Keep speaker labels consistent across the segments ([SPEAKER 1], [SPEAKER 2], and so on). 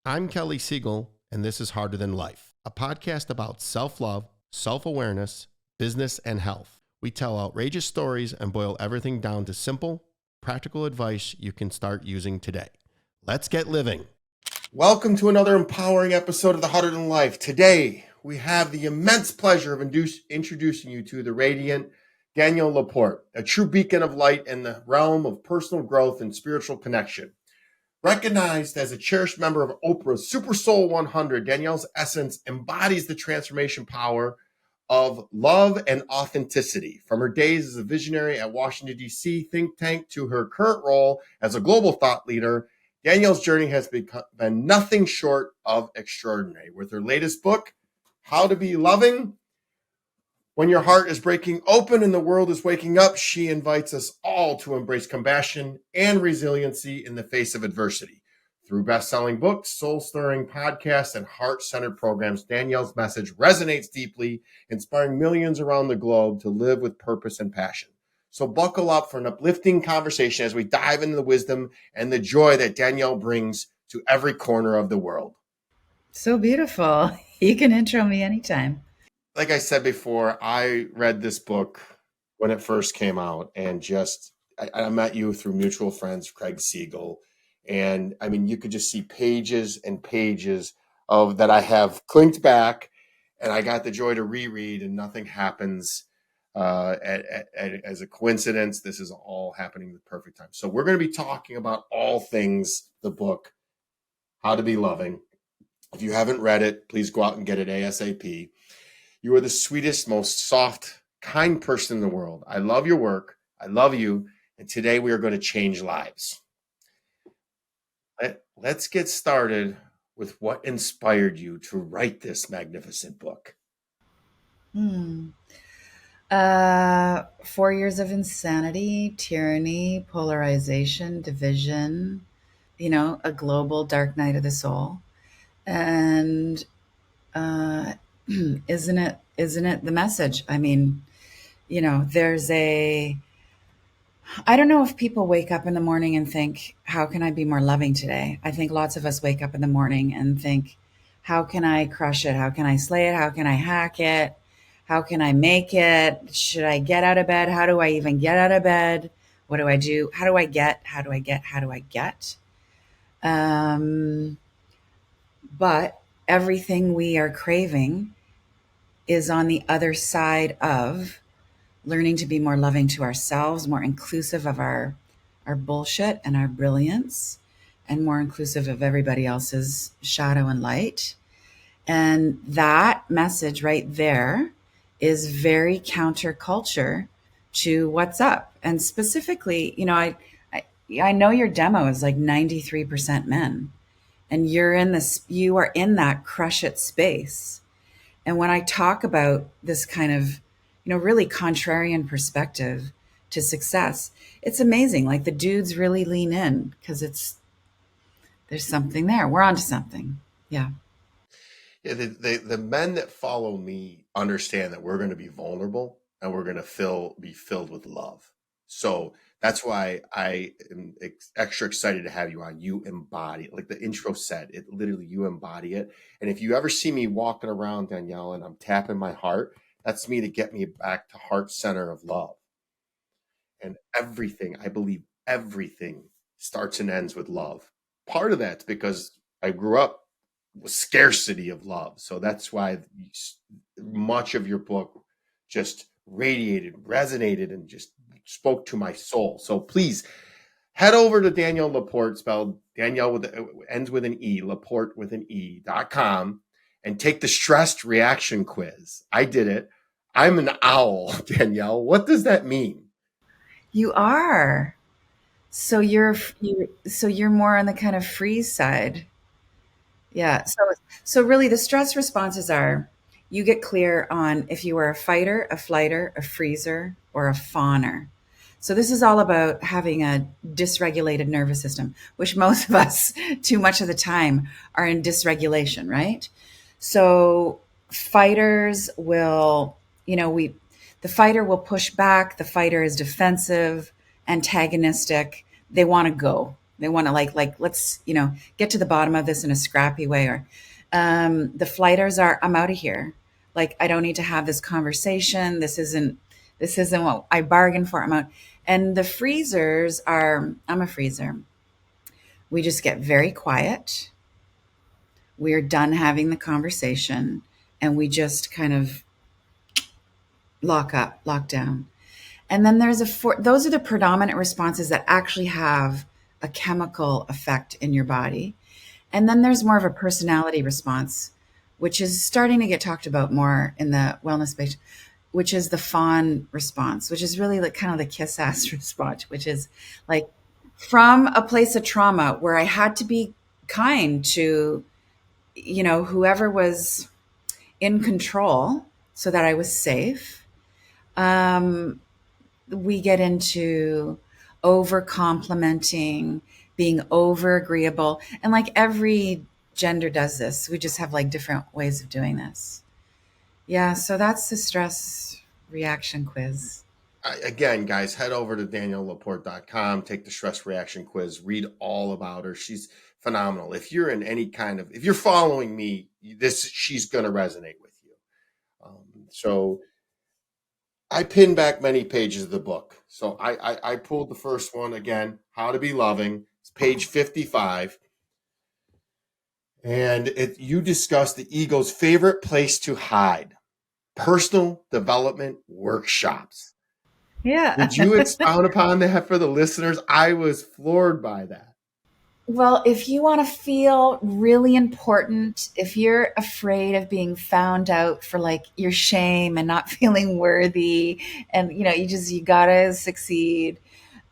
[SPEAKER 1] I'm Kelly Siegel, and this is Harder Than Life, a podcast about self-love, self-awareness, business, and health. We tell outrageous stories and boil everything down to simple, practical advice you can start using today. Let's get living. Welcome to another empowering episode of the Harder Than Life. Today, we have the immense pleasure of introducing you to the radiant Danielle LaPorte, a true beacon of light in the realm of personal growth and spiritual connection. Recognized as a cherished member of Oprah's Super Soul 100, Danielle's essence embodies the transformation power of love and authenticity. From her days as a visionary at Washington, D.C. think tank to her current role as a global thought leader, Danielle's journey has been nothing short of extraordinary. With her latest book, How to Be Loving, when your heart is breaking open and the world is waking up, she invites us all to embrace compassion and resiliency in the face of adversity. Through best-selling books, soul-stirring podcasts, and heart-centered programs, Danielle's message resonates deeply, inspiring millions around the globe to live with purpose and passion. So buckle up for an uplifting conversation as we dive into the wisdom and the joy that Danielle brings to every corner of the world.
[SPEAKER 2] So beautiful. You can intro me anytime.
[SPEAKER 1] Like I said before, I read this book when it first came out, and I met you through mutual friends, Craig Siegel. And I mean, you could just see pages and pages of that I have clinked back, and I got the joy to reread, and nothing happens as a coincidence. This is all happening at the perfect time. So we're going to be talking about all things the book, How to Be Loving. If you haven't read it, please go out and get it ASAP. You are the sweetest, most soft, kind person in the world. I love your work. I love you. And today we are going to change lives. Let's get started with what inspired you to write this magnificent book.
[SPEAKER 2] 4 years of insanity, tyranny, polarization, division, a global dark night of the soul. And isn't it the message? I mean, I don't know if people wake up in the morning and think, how can I be more loving today? I think lots of us wake up in the morning and think, how can I crush it? How can I slay it? How can I hack it? How can I make it? Should I get out of bed? How do I even get out of bed? What do I do? How do I get? How do I get? How do I get? Um, but everything we are craving is on the other side of learning to be more loving to ourselves, more inclusive of our bullshit and our brilliance, and more inclusive of everybody else's shadow and light. And that message right there is very counterculture to what's up. And specifically, I know your demo is like 93% men, and you are in that crush it space. And when I talk about this kind of, really contrarian perspective to success, it's amazing. Like the dudes really lean in because there's something there. We're onto something. Yeah.
[SPEAKER 1] Yeah, the men that follow me understand that we're going to be vulnerable and we're going to be filled with love. So that's why I am extra excited to have you on. You embody it. Like the intro said, it literally, you embody it. And if you ever see me walking around, Danielle, and I'm tapping my heart, that's me to get me back to heart center of love. And everything, I believe everything starts and ends with love. Part of that's because I grew up with scarcity of love. So that's why much of your book just radiated, resonated, and just spoke to my soul. So please head over to Danielle LaPorte, spelled Danielle ends with an E, LaPorte with an E.com, and take the stressed reaction quiz. I did it. I'm an owl, Danielle. What does that mean?
[SPEAKER 2] You are. So you're more on the kind of freeze side. Yeah. So really the stress responses are you get clear on if you are a fighter, a flighter, a freezer, or a fawner. So this is all about having a dysregulated nervous system, which most of us too much of the time are in dysregulation, right? So fighters will, the fighter will push back, the fighter is defensive, antagonistic, they want to go. They want to like let's get to the bottom of this in a scrappy way. Or the flighters are, I'm out of here. Like, I don't need to have this conversation. This isn't what I bargained for. I'm out. And the freezers are, I'm a freezer. We just get very quiet. We're done having the conversation, and we just kind of lock down. And then those are the predominant responses that actually have a chemical effect in your body. And then there's more of a personality response, which is starting to get talked about more in the wellness space, which is the fawn response, which is really like kind of the kiss ass response, which is like from a place of trauma where I had to be kind to, whoever was in control so that I was safe. We get into over complimenting, being over agreeable. And like every gender does this. We just have like different ways of doing this. Yeah. So that's the stress reaction quiz.
[SPEAKER 1] Again, guys, head over to DanielleLaPorte.com, take the stress reaction quiz, read all about her. She's phenomenal. If you're if you're following me, she's going to resonate with you. So I pinned back many pages of the book. So I pulled the first one again, How to Be Loving. It's page 55. And you discuss the ego's favorite place to hide, personal development workshops.
[SPEAKER 2] Yeah.
[SPEAKER 1] Would you expound upon that for the listeners? I was floored by that.
[SPEAKER 2] Well, if you want to feel really important, if you're afraid of being found out for like your shame and not feeling worthy, and you gotta succeed.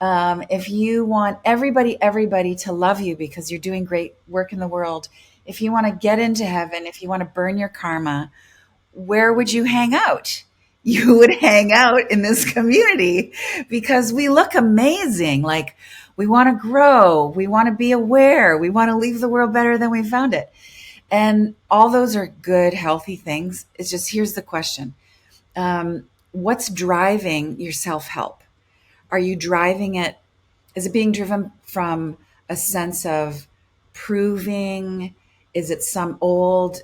[SPEAKER 2] If you want everybody to love you because you're doing great work in the world, if you want to get into heaven, if you want to burn your karma, where would you hang out? You would hang out in this community because we look amazing. Like, we want to grow. We want to be aware. We want to leave the world better than we found it. And all those are good, healthy things. It's just, here's the question. What's driving your self-help? Are you driving it? Is it being driven from a sense of proving? Is it some old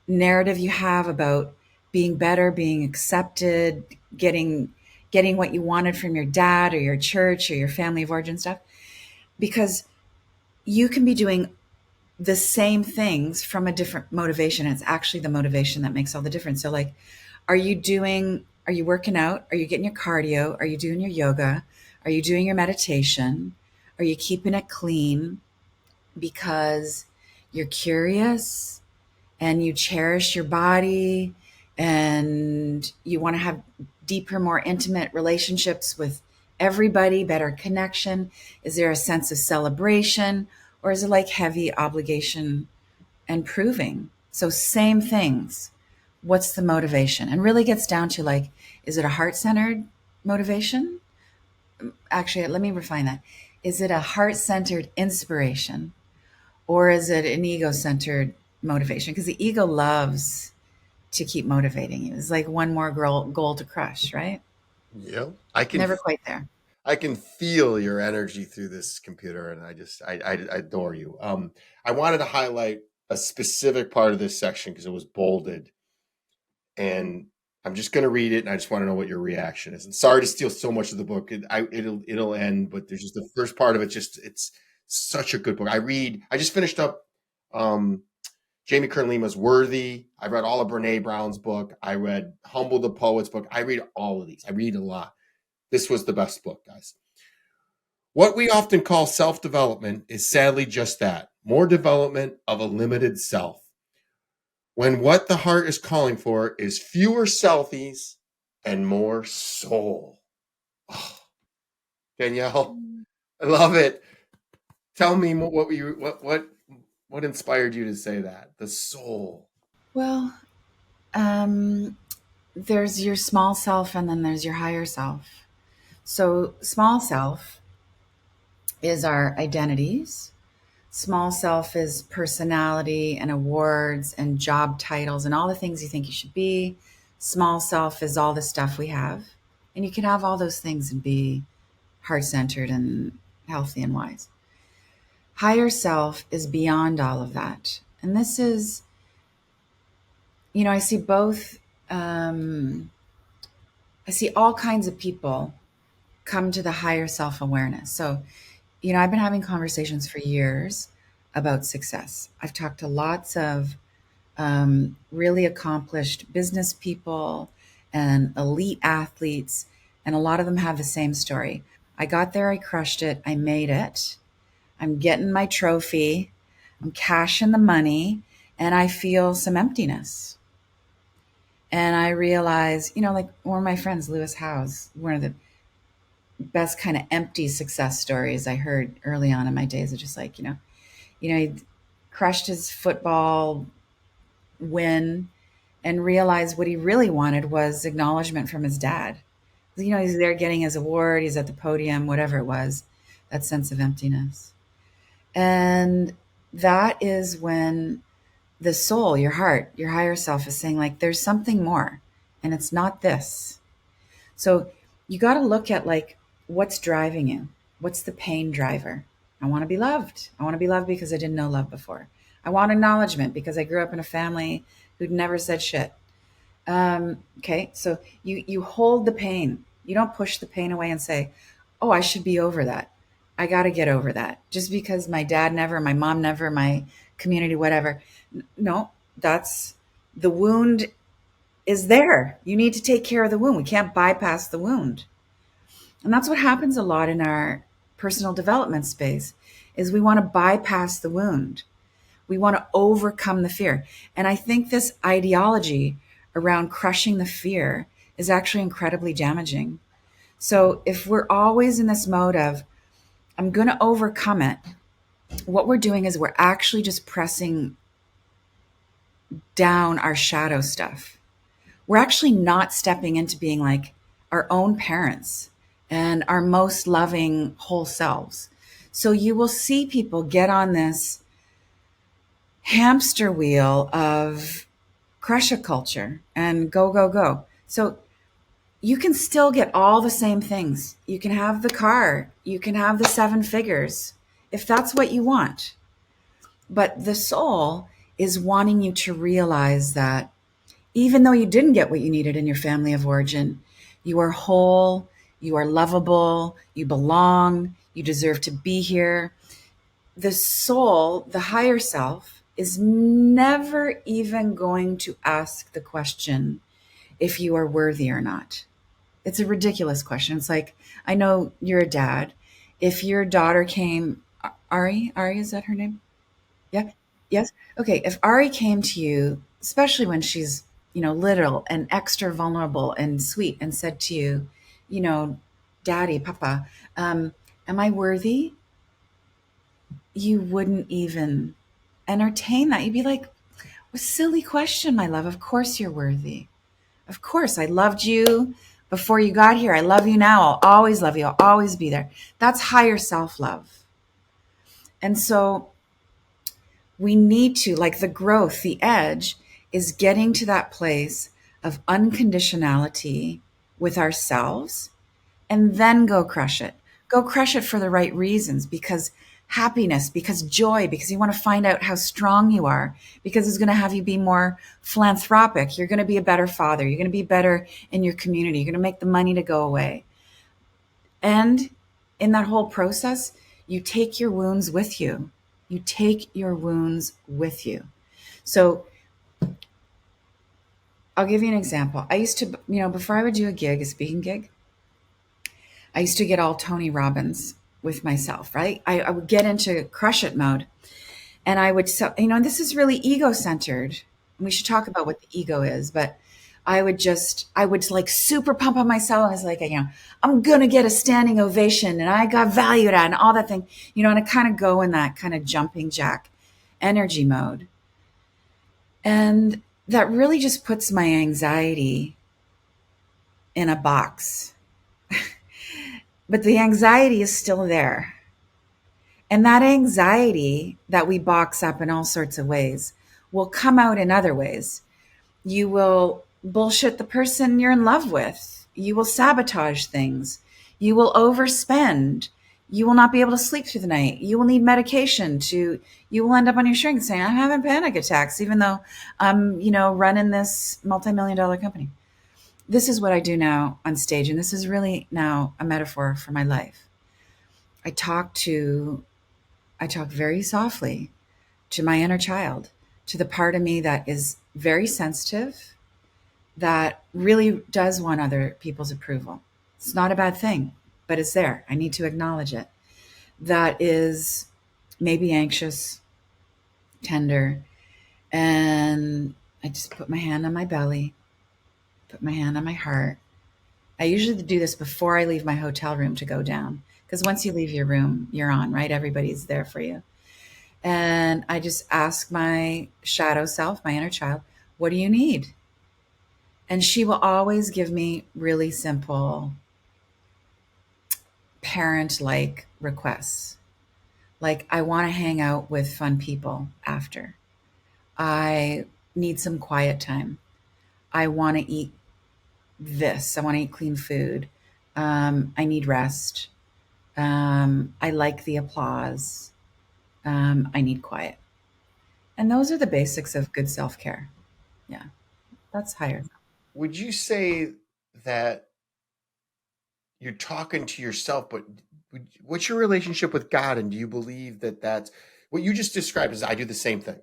[SPEAKER 2] narrative you have about being better, being accepted, getting what you wanted from your dad or your church or your family of origin stuff? Because you can be doing the same things from a different motivation. It's actually the motivation that makes all the difference. So like, are you working out? Are you getting your cardio? Are you doing your yoga? Are you doing your meditation? Are you keeping it clean because you're curious and you cherish your body and you want to have deeper, more intimate relationships with everybody, better connection? Is there a sense of celebration, or is it like heavy obligation and proving? So same things. What's the motivation? And really gets down to like, is it a heart-centered motivation? Actually, let me refine that. Is it a heart-centered inspiration, or is it an ego-centered motivation? Because the ego loves to keep motivating you. It's like one more goal to crush, right?
[SPEAKER 1] Yeah,
[SPEAKER 2] Never quite there.
[SPEAKER 1] I can feel your energy through this computer, and I adore you. I wanted to highlight a specific part of this section because it was bolded, and I'm just going to read it, and I just want to know what your reaction is. And sorry to steal so much of the book. It'll end, but there's just the first part of it. It's such a good book. I just finished up Jamie Kern Lima's Worthy. I read all of Brene Brown's book. I read Humble the Poet's book. I read all of these. I read a lot. This was the best book, guys. What we often call self-development is sadly just that, more development of a limited self. When what the heart is calling for is fewer selfies and more soul. Oh, Danielle, I love it. Tell me what inspired you to say that? The soul.
[SPEAKER 2] Well, there's your small self and then there's your higher self. So small self is our identities. Small self is personality and awards and job titles and all the things you think you should be. Small self is all the stuff we have. And you can have all those things and be heart centered and healthy and wise. Higher self is beyond all of that. And this is, I see both, I see all kinds of people come to the higher self awareness. So, I've been having conversations for years about success. I've talked to lots of really accomplished business people and elite athletes, and a lot of them have the same story. I got there, I crushed it, I made it, I'm getting my trophy, I'm cashing the money, and I feel some emptiness. And I realize, like one of my friends, Lewis Howes, one of the best kind of empty success stories I heard early on in my days of just like, he crushed his football win and realized what he really wanted was acknowledgement from his dad. He's there getting his award, he's at the podium, whatever it was, that sense of emptiness. And that is when the soul, your heart, your higher self is saying, like, there's something more, and it's not this. So you got to look at, like, what's driving you? What's the pain driver? I want to be loved. I want to be loved because I didn't know love before. I want acknowledgement because I grew up in a family who'd never said shit. Okay, so you hold the pain. You don't push the pain away and say, "Oh, I should be over that. I got to get over that." Just because my dad never, my mom never, my community, whatever. No, that's the wound is there. You need to take care of the wound. We can't bypass the wound. And that's what happens a lot in our personal development space is we want to bypass the wound. We want to overcome the fear. And I think this ideology around crushing the fear is actually incredibly damaging. So if we're always in this mode of, I'm going to overcome it, what we're doing is we're actually just pressing down our shadow stuff. We're actually not stepping into being like our own parents and our most loving whole selves. So you will see people get on this hamster wheel of crush a culture and go, go, go. So you can still get all the same things. You can have the car, you can have the 7 figures, if that's what you want. But the soul is wanting you to realize that even though you didn't get what you needed in your family of origin, you are whole, you are lovable, you belong, you deserve to be here. The soul, the higher self, is never even going to ask the question if you are worthy or not. It's a ridiculous question. It's like, I know you're a dad. If your daughter came, Ari, is that her name? Yeah. Yes. Okay. If Ari came to you, especially when she's, little and extra vulnerable and sweet, and said to you, Daddy, Papa, am I worthy? You wouldn't even entertain that. You'd be like, "What a silly question, my love. Of course you're worthy. Of course. I loved you before you got here. I love you now. I'll always love you. I'll always be there." That's higher self-love. And so we need to, like, the growth, the edge is getting to that place of unconditionality with ourselves, and then go crush it. Go crush it for the right reasons, because happiness, because joy, because you want to find out how strong you are, because it's going to have you be more philanthropic. You're going to be a better father. You're going to be better in your community. You're going to make the money to go away. And in that whole process, you take your wounds with you. You take your wounds with you. So I'll give you an example. I used to, before I would do a speaking gig, I used to get all Tony Robbins with myself, right? I would get into crush it mode, and I would, and this is really ego centered. We should talk about what the ego is, but I would like super pump on myself. And I was like, I'm going to get a standing ovation, and I got valued at, and all that thing, and I kind of go in that kind of jumping jack energy mode. And that really just puts my anxiety in a box. But the anxiety is still there. And that anxiety that we box up in all sorts of ways will come out in other ways. You will bullshit the person you're in love with. You will sabotage things. You will overspend. You will not be able to sleep through the night. You will need medication to, you will end up on your shrink saying, I'm having panic attacks, even though I'm, running this multi-million dollar company. This is what I do now on stage. And this is really now a metaphor for my life. I talk to, I talk very softly to my inner child, to the part of me that is very sensitive, that really does want other people's approval. It's not a bad thing, but it's there. I need to acknowledge it. That is maybe anxious, tender, and I just put my hand on my belly, put my hand on my heart. I usually do this before I leave my hotel room to go down, because once you leave your room, you're on, right? Everybody's there for you. And I just ask my shadow self, my inner child, what do you need? And she will always give me really simple parent like requests. Like, I want to hang out with fun people after. I need some quiet time. I want to eat this. I want to eat clean food. I need rest. I like the applause. I need quiet. And those are the basics of good self care. Yeah, that's higher.
[SPEAKER 1] Would you say that you're talking to yourself, but what's your relationship with God? And do you believe that that's what you just described? Is I do the same thing,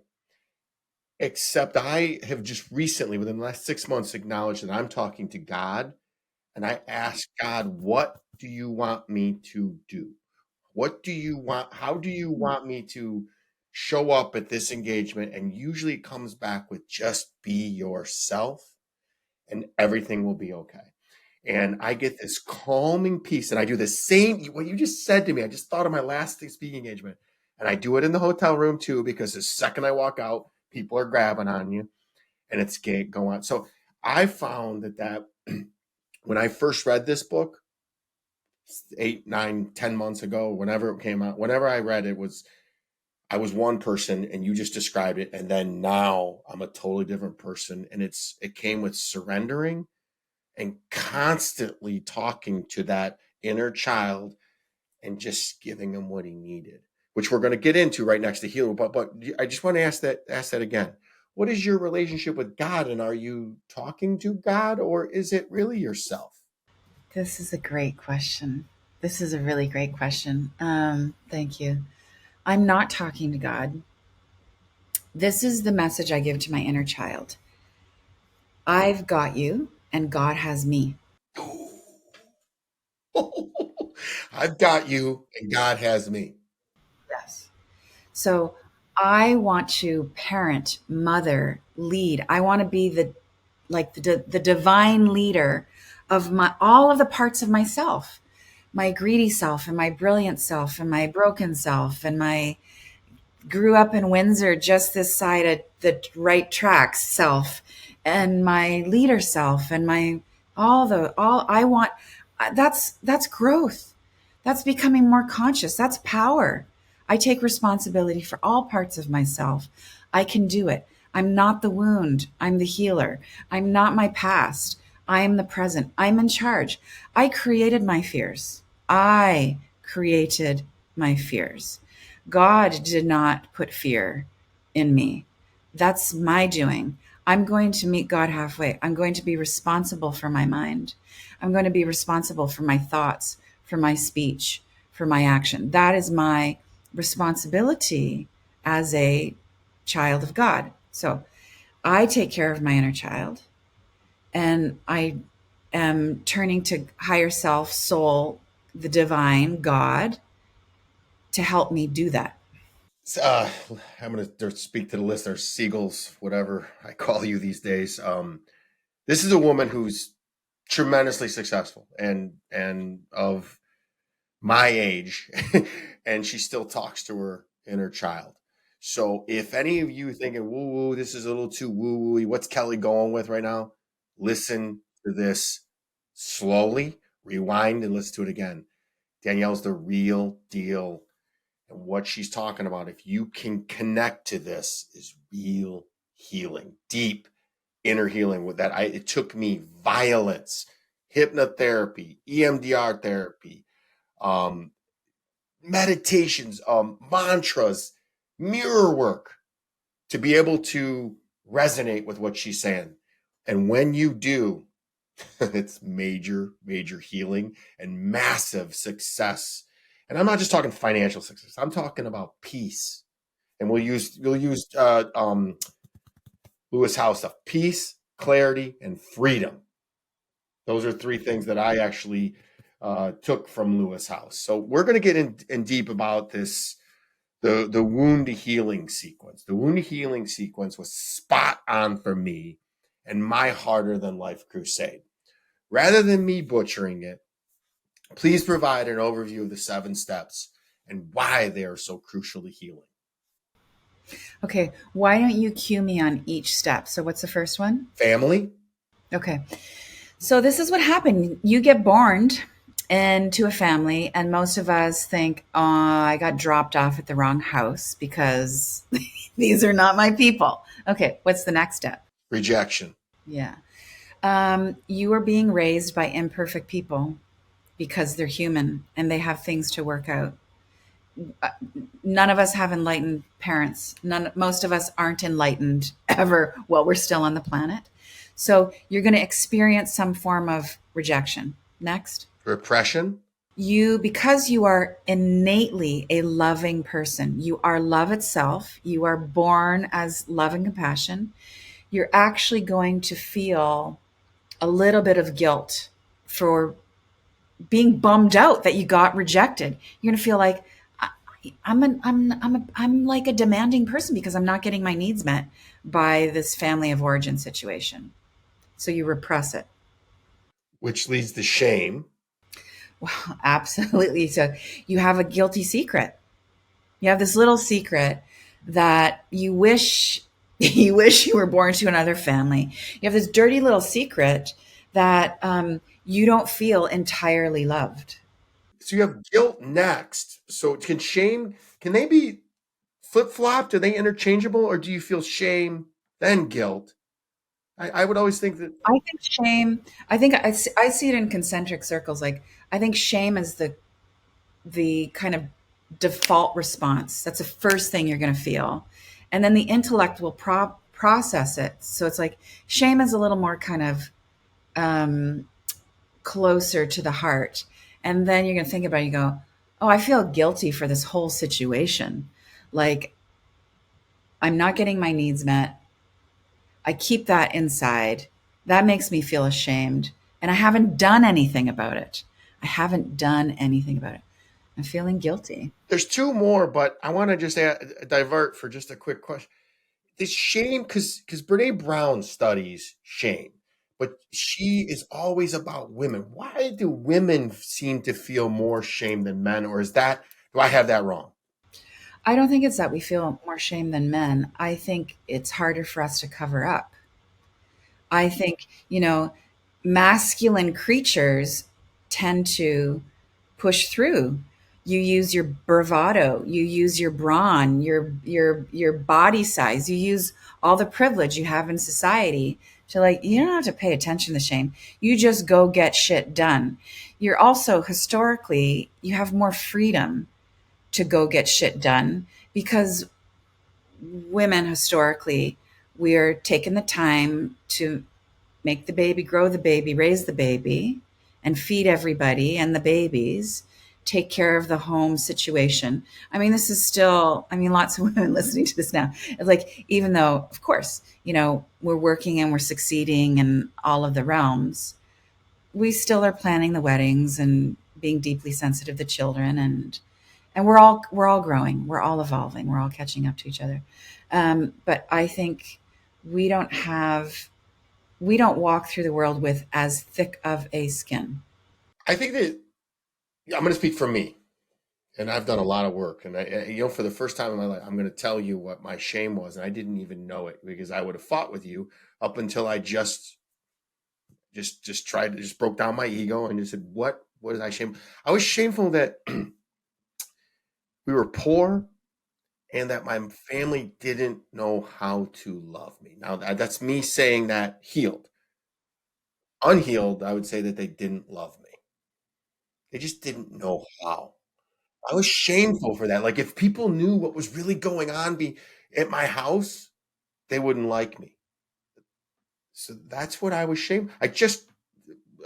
[SPEAKER 1] except I have just recently, within the last 6 months, acknowledged that I'm talking to God, and I ask God, what do you want me to do? What do you want? How do you want me to show up at this engagement? And usually it comes back with just be yourself and everything will be okay. And I get this calming peace. And I do the same, what you just said to me. I just thought of my last speaking engagement. And I do it in the hotel room too, because the second I walk out, people are grabbing on you and it's go on. So I found that when I first read this book, 8, 9, 10 months ago, whenever it came out, whenever I read it, I was one person and you just described it. And then now I'm a totally different person. And it came with surrendering and constantly talking to that inner child and just giving him what he needed, which we're going to get into right next to healing. But I just want to ask that again. What is your relationship with God? And are you talking to God or is it really yourself?
[SPEAKER 2] This is a great question. This is a really great question. Thank you. I'm not talking to God. This is the message I give to my inner child. I've got you, and God has me.
[SPEAKER 1] I've got you and God has me.
[SPEAKER 2] Yes. So I want to parent, mother, lead. I want to be the divine leader of my all of the parts of myself, my greedy self and my brilliant self and my broken self and my grew up in Windsor just this side of the right tracks self and my leader self and my all I want. That's growth. That's becoming more conscious. That's power. I take responsibility for all parts of myself. I can do it. I'm not the wound. I'm the healer. I'm not my past. I am the present. I'm in charge. I created my fears. I created my fears. God did not put fear in me. That's my doing. I'm going to meet God halfway. I'm going to be responsible for my mind. I'm going to be responsible for my thoughts, for my speech, for my action. That is my responsibility as a child of God. So I take care of my inner child and I am turning to higher self, soul, the divine, God, to help me do that.
[SPEAKER 1] Uh, I'm going to speak to the listeners, Seagulls, whatever I call you these days. This is a woman who's tremendously successful and of my age, and she still talks to her inner child. So if any of you thinking, woo woo, this is a little too woo woo, what's Kelly going with right now? Listen to this slowly, rewind and listen to it again. Danielle's the real deal. And what she's talking about, if you can connect to this, is real healing, deep inner healing with that. It took me violence, hypnotherapy, EMDR therapy, um, meditations, mantras, mirror work to be able to resonate with what she's saying. And when you do, it's major, major healing and massive success. And I'm not just talking financial success. I'm talking about peace. And we'll use Lewis Howe stuff: peace, clarity, and freedom. Those are three things that I actually took from Lewis House. So we're going to get in deep about this, the wound healing sequence. The wound healing sequence was spot on for me and my harder than life crusade. Rather than me butchering it, please provide an overview of the 7 steps and why they are so crucially healing.
[SPEAKER 2] Okay, why don't you cue me on each step? So, what's the first one?
[SPEAKER 1] Family.
[SPEAKER 2] Okay, so this is what happened. You get born into a family, and most of us think, oh, I got dropped off at the wrong house because these are not my people. Okay, what's the next step?
[SPEAKER 1] Rejection.
[SPEAKER 2] Yeah. You are being raised by imperfect people because they're human and they have things to work out. None of us have enlightened parents. Most of us aren't enlightened ever while we're still on the planet. So you're going to experience some form of rejection. Next.
[SPEAKER 1] Repression.
[SPEAKER 2] Because you are innately a loving person, you are love itself, you are born as love and compassion, you're actually going to feel a little bit of guilt for being bummed out that you got rejected. You're going to feel like I'm like a demanding person because I'm not getting my needs met by this family of origin situation. So you repress it.
[SPEAKER 1] Which leads to shame.
[SPEAKER 2] Well, absolutely. So you have a guilty secret. You have this little secret that you wish you were born to another family. You have this dirty little secret that you don't feel entirely loved.
[SPEAKER 1] So you have guilt next. So can they be flip-flopped? Are they interchangeable, or do you feel shame then guilt? I would always think that.
[SPEAKER 2] I think shame. I see it in concentric circles. Like I think shame is the kind of default response. That's the first thing you're going to feel, and then the intellect will process it. So it's like shame is a little more kind of closer to the heart, and then you're going to think about it. You go, oh, I feel guilty for this whole situation. Like I'm not getting my needs met. I keep that inside. That makes me feel ashamed. And I haven't done anything about it. I haven't done anything about it. I'm feeling guilty.
[SPEAKER 1] There's 2 more, but I want to just divert for just a quick question. This shame, because Brene Brown studies shame, but she is always about women. Why do women seem to feel more shame than men, or do I have that wrong?
[SPEAKER 2] I don't think it's that we feel more shame than men. I think it's harder for us to cover up. I think, masculine creatures tend to push through. You use your bravado, you use your brawn, your body size, you use all the privilege you have in society to you don't have to pay attention to shame. You just go get shit done. You're also historically, you have more freedom to go get shit done because women historically, we're taking the time to make the baby, grow the baby, raise the baby, and feed everybody and the babies, take care of the home situation. I mean, this is still, lots of women listening to this now. It's like, even though, of course, we're working and we're succeeding in all of the realms, we still are planning the weddings and being deeply sensitive to children, and we're all growing, we're all evolving, we're all catching up to each other. But I think we don't have we don't walk through the world with as thick of a skin.
[SPEAKER 1] I think that I'm going to speak for me, and I've done a lot of work. And for the first time in my life, I'm going to tell you what my shame was, and I didn't even know it because I would have fought with you up until I just tried to just broke down my ego and just said, what is I shame? I was shameful that we were poor and that my family didn't know how to love me. Now that's me saying that healed. Unhealed, I would say that they didn't love me. They just didn't know how. I was shameful for that. Like if people knew what was really going on at my house, they wouldn't like me. So that's what I was shamed. I just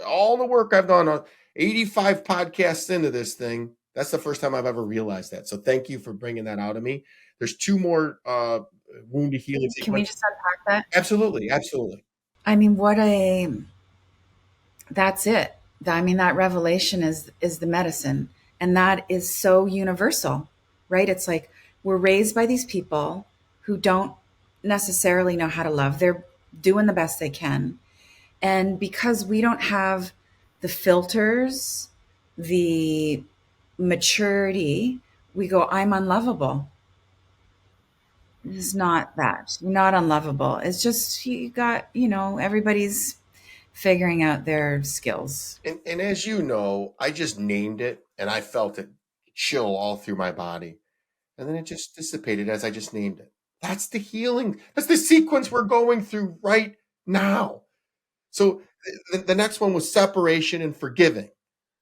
[SPEAKER 1] all the work I've done on 85 podcasts into this thing. That's the first time I've ever realized that. So thank you for bringing that out of me. There's two more wounded healing
[SPEAKER 2] Can we
[SPEAKER 1] sequence.
[SPEAKER 2] just unpack that?
[SPEAKER 1] Absolutely, absolutely.
[SPEAKER 2] I mean, that's it. I mean, that revelation is the medicine. And that is so universal, right? It's like we're raised by these people who don't necessarily know how to love. They're doing the best they can. And because we don't have the filters, the maturity, we go, I'm unlovable. It's not that. You're not unlovable. It's just you got, everybody's figuring out their skills.
[SPEAKER 1] And as you know, I just named it and I felt it chill all through my body. And then it just dissipated as I just named it. That's the healing. That's the sequence we're going through right now. So the next one was separation and forgiving.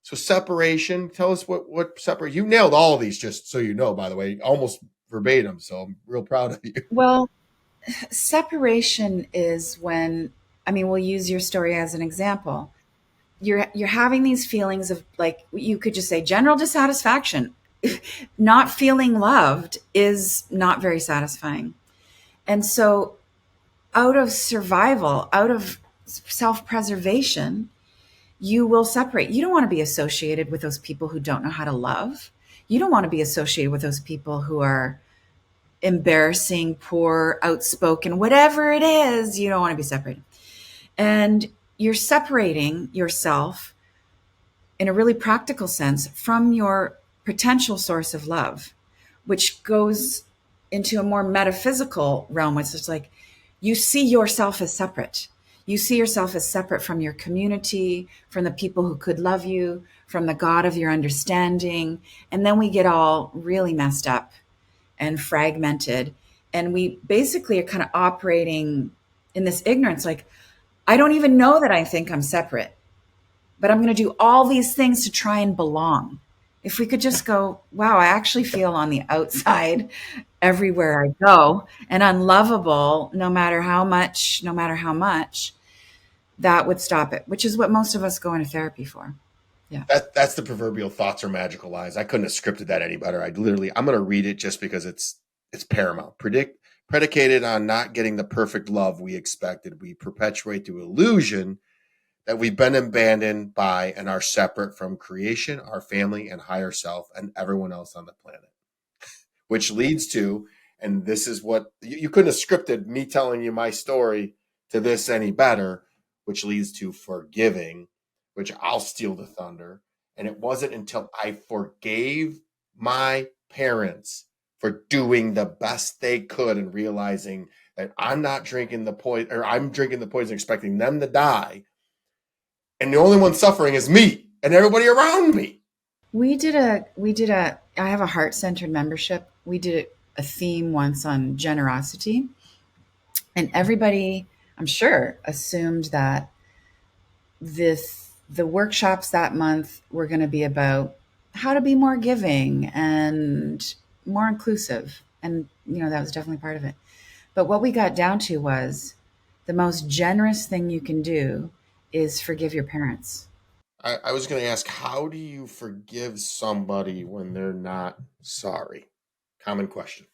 [SPEAKER 1] So separation, tell us what separate. You nailed all of these, just so you know, by the way, almost verbatim. So I'm real proud of you.
[SPEAKER 2] Well, separation is when, I mean, we'll use your story as an example. You're having these feelings of, like, you could just say general dissatisfaction. Not feeling loved is not very satisfying. And so out of survival, out of self-preservation, you will separate. You don't want to be associated with those people who don't know how to love. You don't want to be associated with those people who are embarrassing, poor, outspoken, whatever it is. You don't want to be separated. And you're separating yourself in a really practical sense from your potential source of love, which goes into a more metaphysical realm, which is like you see yourself as separate. You see yourself as separate from your community, from the people who could love you, from the God of your understanding. And then we get all really messed up and fragmented. And we basically are kind of operating in this ignorance. Like, I don't even know that I think I'm separate, but I'm going to do all these things to try and belong. If we could just go, wow, I actually feel on the outside everywhere I go and unlovable no matter how much, that would stop it, which is what most of us go into therapy for. Yeah.
[SPEAKER 1] That's the proverbial thoughts are magical lies. I couldn't have scripted that any better. I'm going to read it just because it's paramount. Predicated on not getting the perfect love we expected, we perpetuate the illusion that we've been abandoned by and are separate from creation, our family, and higher self, and everyone else on the planet. Which leads to, and this is what you couldn't have scripted me telling you my story to this any better, which leads to forgiving, which I'll steal the thunder. And it wasn't until I forgave my parents for doing the best they could and realizing that I'm not drinking the poison, or I'm drinking the poison expecting them to die. And the only one suffering is me and everybody around me.
[SPEAKER 2] I have a heart-centered membership. We did a theme once on generosity, and everybody, I'm sure, assumed that the workshops that month were going to be about how to be more giving and more inclusive. And, that was definitely part of it. But what we got down to was the most generous thing you can do is forgive your parents.
[SPEAKER 1] I was going to ask, how do you forgive somebody when they're not sorry? Common question.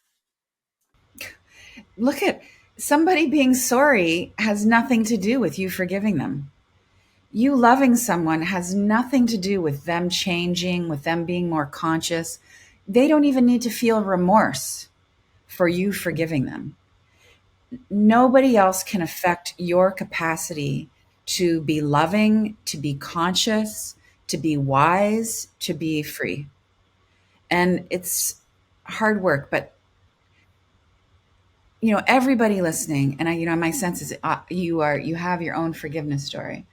[SPEAKER 2] Look at somebody being sorry has nothing to do with you forgiving them. You loving someone has nothing to do with them changing, with them being more conscious. They don't even need to feel remorse for you forgiving them. Nobody else can affect your capacity to be loving, to be conscious, to be wise, to be free. And it's hard work, but everybody listening, and my sense is you have your own forgiveness story.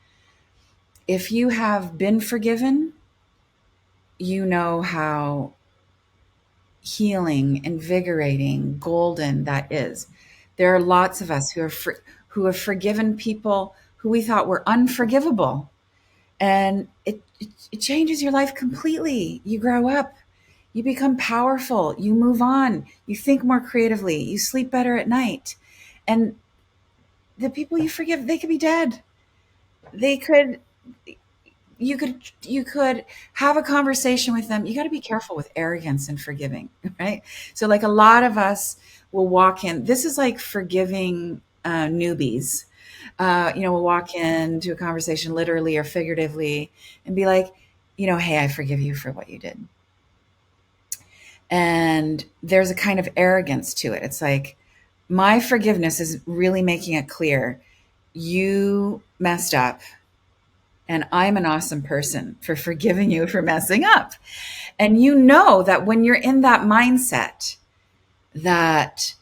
[SPEAKER 2] If you have been forgiven, you know how healing, invigorating, golden that is. There are lots of us who have forgiven people who we thought were unforgivable, and it changes your life completely. You grow up, You become powerful. You move on. You think more creatively. You sleep better at night. And the people you forgive, they could be dead. They could you could have a conversation with them. You got to be careful with arrogance and forgiving, right? So like a lot of us will walk in, this is like forgiving newbies. We'll walk into a conversation literally or figuratively and be like, hey, I forgive you for what you did. And there's a kind of arrogance to it. It's like, my forgiveness is really making it clear you messed up, and I'm an awesome person for forgiving you for messing up. And you know that when you're in that mindset, that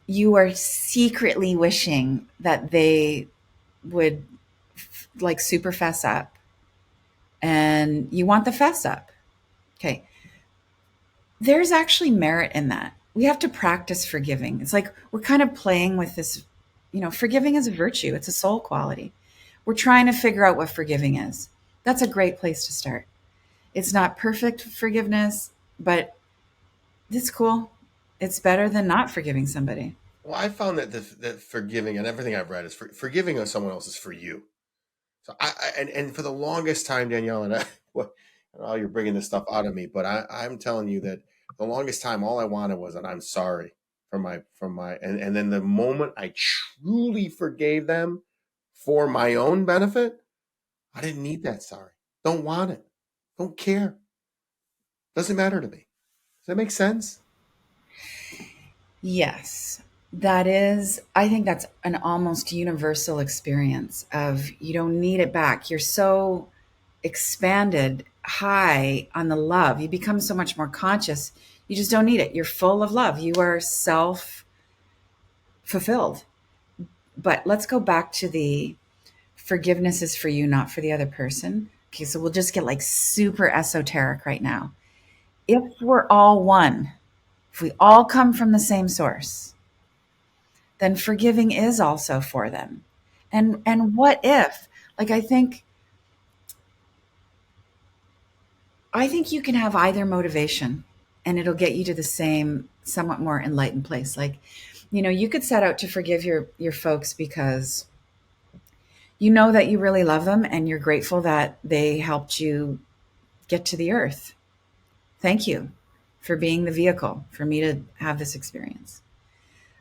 [SPEAKER 2] you are secretly wishing that they would like super fess up, and you want the fess up. Okay. There's actually merit in that. We have to practice forgiving. It's like we're kind of playing with this, forgiving is a virtue, it's a soul quality. We're trying to figure out what forgiving is. That's a great place to start. It's not perfect forgiveness, but it's cool. It's better than not forgiving somebody.
[SPEAKER 1] Well, I found that that forgiving and everything I've read is forgiving someone else is for you. So and for the longest time, Danielle, and well, you're bringing this stuff out of me, but I'm telling you that the longest time, all I wanted was an I'm sorry and then the moment I truly forgave them for my own benefit, I didn't need that sorry. Don't want it. Don't care. Doesn't matter to me. Does that make sense?
[SPEAKER 2] Yes. I think that's an almost universal experience of you don't need it back. You're so expanded high on the love. You become so much more conscious. You just don't need it. You're full of love. You are self fulfilled. But let's go back to the forgiveness is for you, not for the other person. Okay, so we'll just get like super esoteric right now. If we're all one, if we all come from the same source, then forgiving is also for them. And what if, like I think you can have either motivation and it'll get you to the same somewhat more enlightened place. Like, you could set out to forgive your folks because you know that you really love them and you're grateful that they helped you get to the earth. Thank you for being the vehicle for me to have this experience.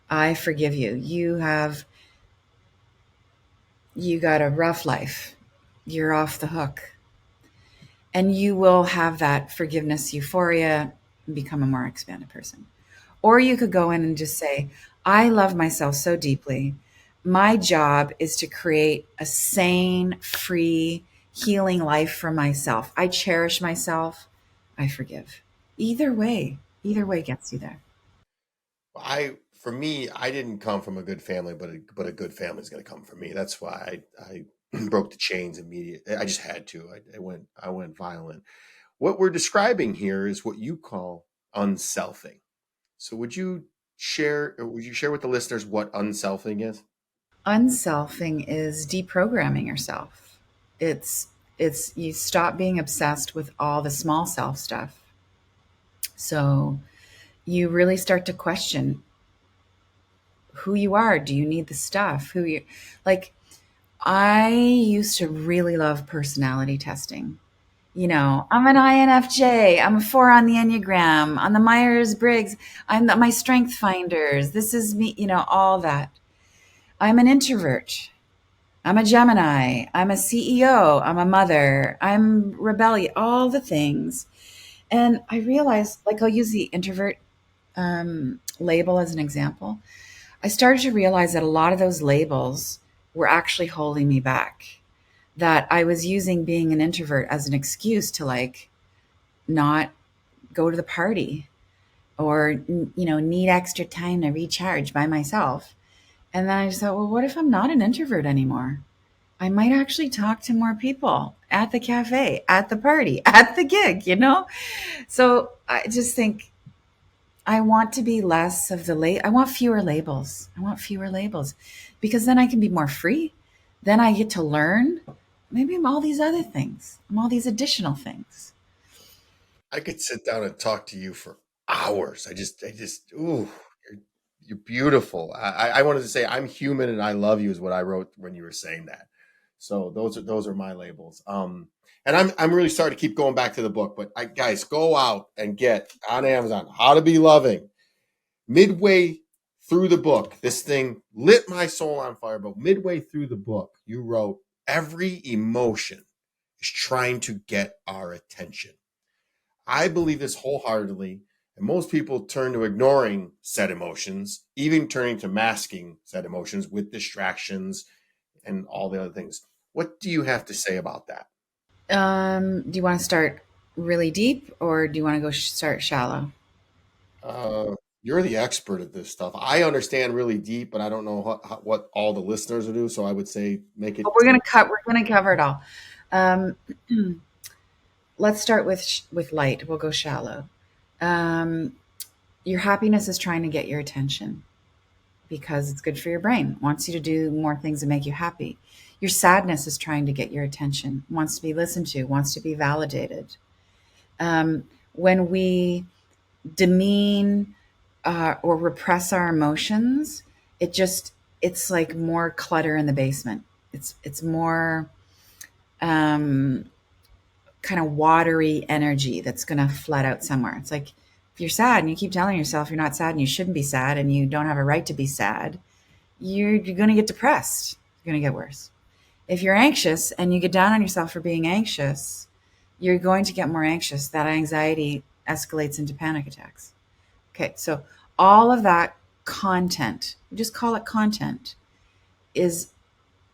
[SPEAKER 2] I forgive you. You got a rough life. You're off the hook. And you will have that forgiveness euphoria and become a more expanded person. Or you could go in and just say, I love myself so deeply. My job is to create a sane, free, healing life for myself. I cherish myself. I forgive. Either way gets you there.
[SPEAKER 1] For me, I didn't come from a good family, but a good family is going to come from me. That's why I broke the chains immediately. I just had to. I went violent. What we're describing here is what you call unselfing. So would you share with the listeners what unselfing is?
[SPEAKER 2] Unselfing is deprogramming yourself. It's you stop being obsessed with all the small self stuff. So you really start to question who you are. Do you need the stuff? Who you like I used to really love personality testing. I'm an INFJ. I'm a 4 on the Enneagram, on the Myers Briggs. My strength finders. This is me, all that. I'm an introvert. I'm a Gemini. I'm a CEO. I'm a mother. I'm rebellious, all the things. And I realized, like, I'll use the introvert label as an example. I started to realize that a lot of those labels were actually holding me back. That I was using being an introvert as an excuse to, like, not go to the party or, need extra time to recharge by myself. And then I just thought, well, what if I'm not an introvert anymore? I might actually talk to more people at the cafe, at the party, at the gig. So I just think I want to be less of I want fewer labels. I want fewer labels because then I can be more free. Then I get to learn. Maybe I'm all these other things. I'm all these additional things.
[SPEAKER 1] I could sit down and talk to you for hours. Ooh, you're beautiful. I wanted to say I'm human and I love you is what I wrote when you were saying that. So those are my labels. And I'm really sorry to keep going back to the book, but guys, go out and get on Amazon How to Be Loving. Midway through the book, this thing lit my soul on fire. But midway through the book, you wrote every emotion is trying to get our attention. I believe this wholeheartedly, and most people turn to ignoring said emotions, even turning to masking said emotions with distractions and all the other things. What do you have to say about that?
[SPEAKER 2] Do you want to start really deep or do you want to go start shallow?
[SPEAKER 1] You're the expert at this stuff. I understand really deep, but I don't know what all the listeners will do. So I would say make it
[SPEAKER 2] But we're gonna
[SPEAKER 1] simple.
[SPEAKER 2] cut. We're gonna cover it all. Um, let's start with light. We'll go shallow. Um, your happiness is trying to get your attention because it's good for your brain. Wants you to do more things that make you happy. Your sadness is trying to get your attention. Wants to be listened to. Wants to be validated. When we demean or repress our emotions, it's like more clutter in the basement. It's more um, kind of watery energy that's going to flood out somewhere. It's like if you're sad and you keep telling yourself you're not sad and you shouldn't be sad and you don't have a right to be sad, you're going to get depressed. You're going to get worse. If you're anxious and you get down on yourself for being anxious, you're going to get more anxious. That anxiety escalates into panic attacks. Okay, so all of that content, we just call it content, is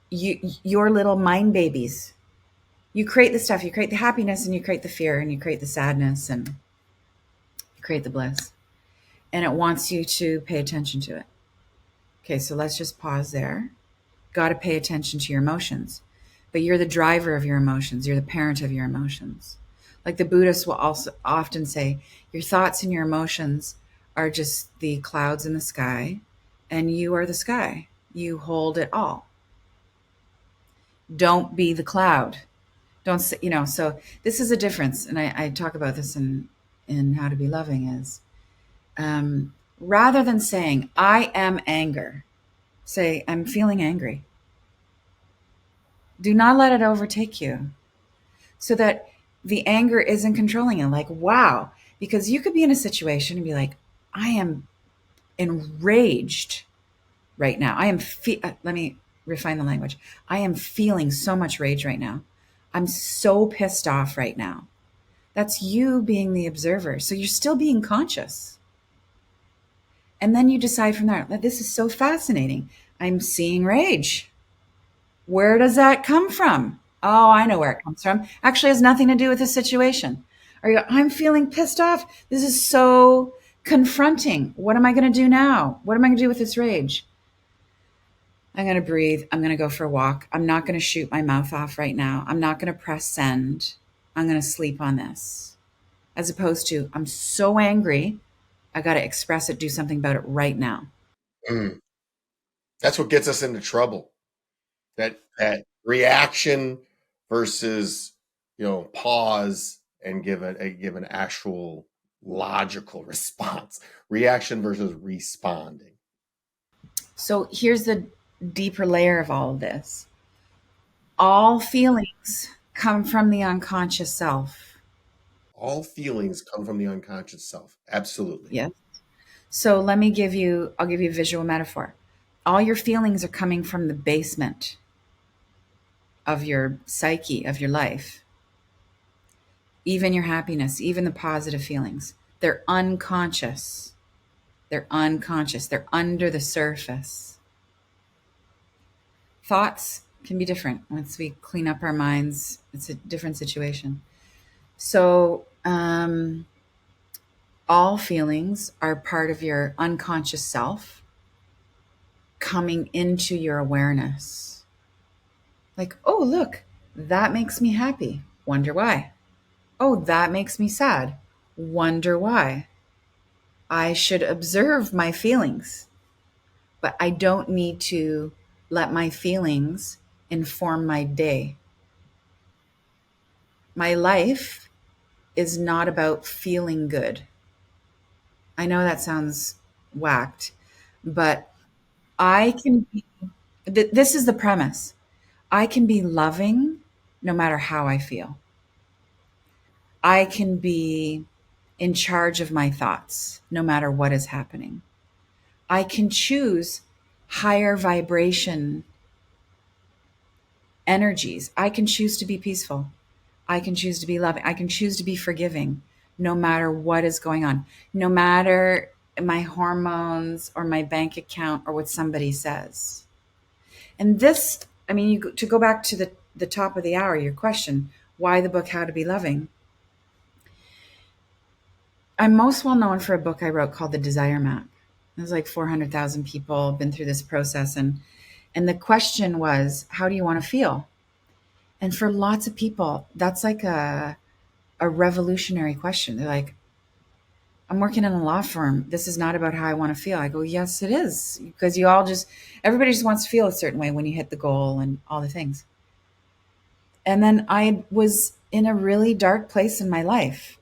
[SPEAKER 2] your little mind babies. You create the stuff, you create the happiness and you create the fear and you create the sadness and you create the bliss. And it wants you to pay attention to it. Okay, so let's just pause there. Got to pay attention to your emotions. But you're the driver of your emotions, you're the parent of your emotions. Like the Buddhists will also often say, your thoughts and your emotions are just the clouds in the sky, and you are the sky. You hold it all. Don't be the cloud. Don't say, so this is a difference. And I talk about this in How to Be Loving is rather than saying, I am anger, say, I'm feeling angry. Do not let it overtake you so that the anger isn't controlling you. Like, wow, because you could be in a situation and be like, I am enraged right now. Let me refine the language. I am feeling so much rage right now. I'm so pissed off right now. That's you being the observer. So you're still being conscious. And then you decide from there, this is so fascinating. I'm seeing rage. Where does that come from? Oh, I know where it comes from. Actually, it has nothing to do with the situation. Or you go, I'm feeling pissed off. This is so confronting. What am I going to do now? What am I going to do with this rage? I'm going to breathe. I'm going to go for a walk. I'm not going to shoot my mouth off right now. I'm not going to press send. I'm going to sleep on this. As opposed to, I'm so angry. I got to express it, do something about it right now.
[SPEAKER 1] Mm, that's what gets us into trouble. That reaction versus pause and give an actual logical response. Reaction versus responding.
[SPEAKER 2] So here's the deeper layer of all of this. All feelings come from the unconscious self.
[SPEAKER 1] All feelings come from the unconscious self. Absolutely.
[SPEAKER 2] Yes. So I'll give you a visual metaphor. All your feelings are coming from the basement of your psyche, of your life. Even your happiness, even the positive feelings. They're unconscious. They're unconscious. They're under the surface. Thoughts can be different. Once we clean up our minds, it's a different situation. So, all feelings are part of your unconscious self coming into your awareness. Like, oh, look, that makes me happy. Wonder why. Oh, that makes me sad. Wonder why. I should observe my feelings, but I don't need to let my feelings inform my day. My life is not about feeling good. I know that sounds whacked, but I can be, this is the premise. I can be loving no matter how I feel. I can be in charge of my thoughts no matter what is happening. I can choose higher vibration energies. I can choose to be peaceful. I can choose to be loving. I can choose to be forgiving no matter what is going on, no matter my hormones or my bank account or what somebody says. And this, I mean, to go back to the top of the hour, your question, why the book How to Be Loving? I'm most well known for a book I wrote called The Desire Map. There's like 400,000 people been through this process. And the question was, how do you want to feel? And for lots of people, that's like a revolutionary question. They're like, I'm working in a law firm. This is not about how I want to feel. I go, yes, it is. Because everybody just wants to feel a certain way when you hit the goal and all the things. And then I was in a really dark place in my life.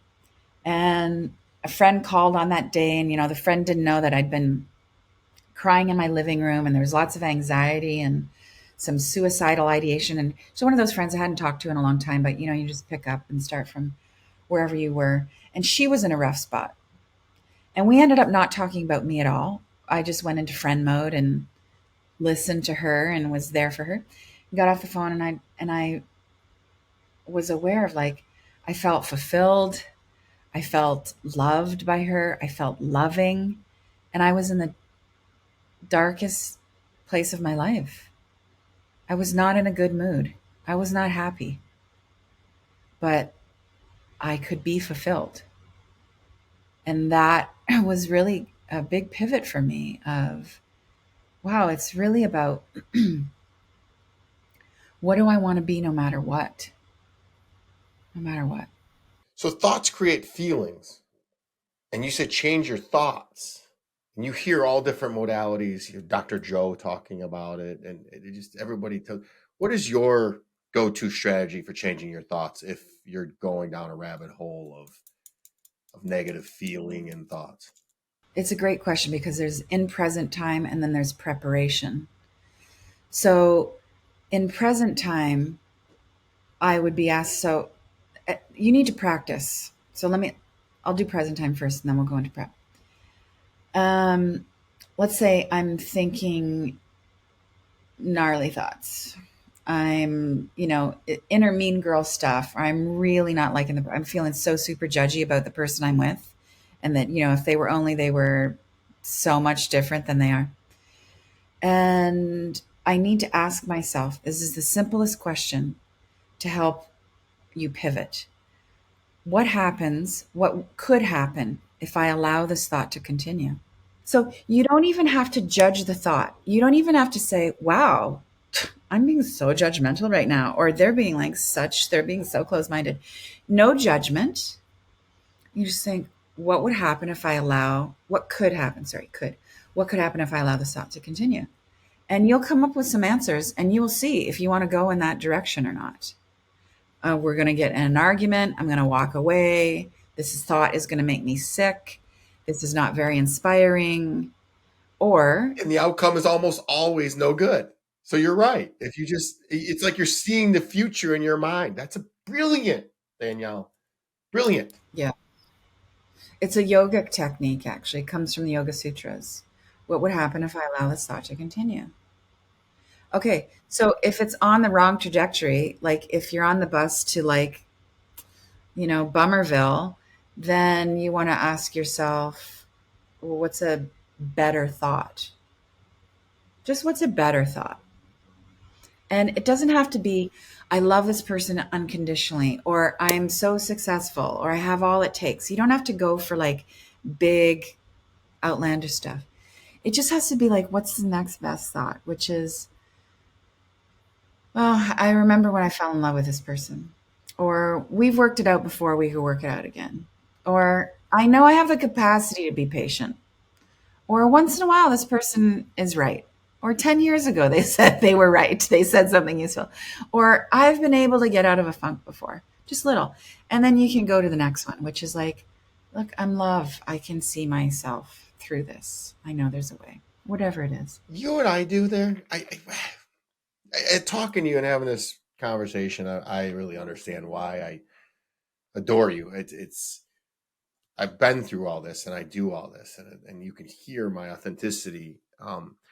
[SPEAKER 2] And a friend called on that day. And, the friend didn't know that I'd been crying in my living room and there was lots of anxiety and some suicidal ideation. And she's one of those friends I hadn't talked to in a long time, but, you just pick up and start from wherever you were. And she was in a rough spot. And we ended up not talking about me at all. I just went into friend mode and listened to her and was there for her. Got off the phone and I was aware of, like, I felt fulfilled. I felt loved by her. I felt loving. And I was in the darkest place of my life. I was not in a good mood. I was not happy. But I could be fulfilled. And that was really a big pivot for me of, wow, it's really about what do I want to be no matter what? No matter what.
[SPEAKER 1] So thoughts create feelings. And you said change your thoughts. And you hear all different modalities. You hear Dr. Joe talking about it. And it just everybody tells. What is your go-to strategy for changing your thoughts if you're going down a rabbit hole of negative feeling and thoughts?
[SPEAKER 2] It's a great question because there's in present time and then there's preparation. So in present time, I would be asked, so you need to practice. So I'll do present time first and then we'll go into prep. Let's say I'm thinking gnarly thoughts. I'm, inner mean girl stuff. Or I'm really not liking I'm feeling so super judgy about the person I'm with. And that, if they were so much different than they are. And I need to ask myself, this is the simplest question to help you pivot. What could happen if I allow this thought to continue? So you don't even have to judge the thought. You don't even have to say, wow, I'm being so judgmental right now. Or they're being they're being so close-minded. No judgment. You just think, what could happen if I allow this thought to continue? And you'll come up with some answers and you will see if you want to go in that direction or not. We're going to get in an argument. I'm going to walk away. This thought is going to make me sick. This is not very inspiring.
[SPEAKER 1] And the outcome is almost always no good. So you're right. It's like you're seeing the future in your mind. That's a brilliant, Danielle. Brilliant.
[SPEAKER 2] Yeah. It's a yogic technique, actually. It comes from the Yoga Sutras. What would happen if I allow this thought to continue? Okay, so if it's on the wrong trajectory, like if you're on the bus to Bummerville, then you want to ask yourself, well, what's a better thought? Just what's a better thought? And it doesn't have to be, I love this person unconditionally, or I'm so successful, or I have all it takes. You don't have to go for big, outlandish stuff. It just has to be what's the next best thought, which is, well, I remember when I fell in love with this person, or we've worked it out before, we could work it out again, or I know I have the capacity to be patient, or once in a while, this person is right. Or 10 years ago, they said they were right. They said something useful. Or I've been able to get out of a funk before. just little. And then you can go to the next one, which is like, look, I'm love. I can see myself through this. I know there's a way, whatever it is.
[SPEAKER 1] You and I do there. Talking to you and having this conversation, I really understand why I adore you. It's I've been through all this and I do all this, and you can hear my authenticity.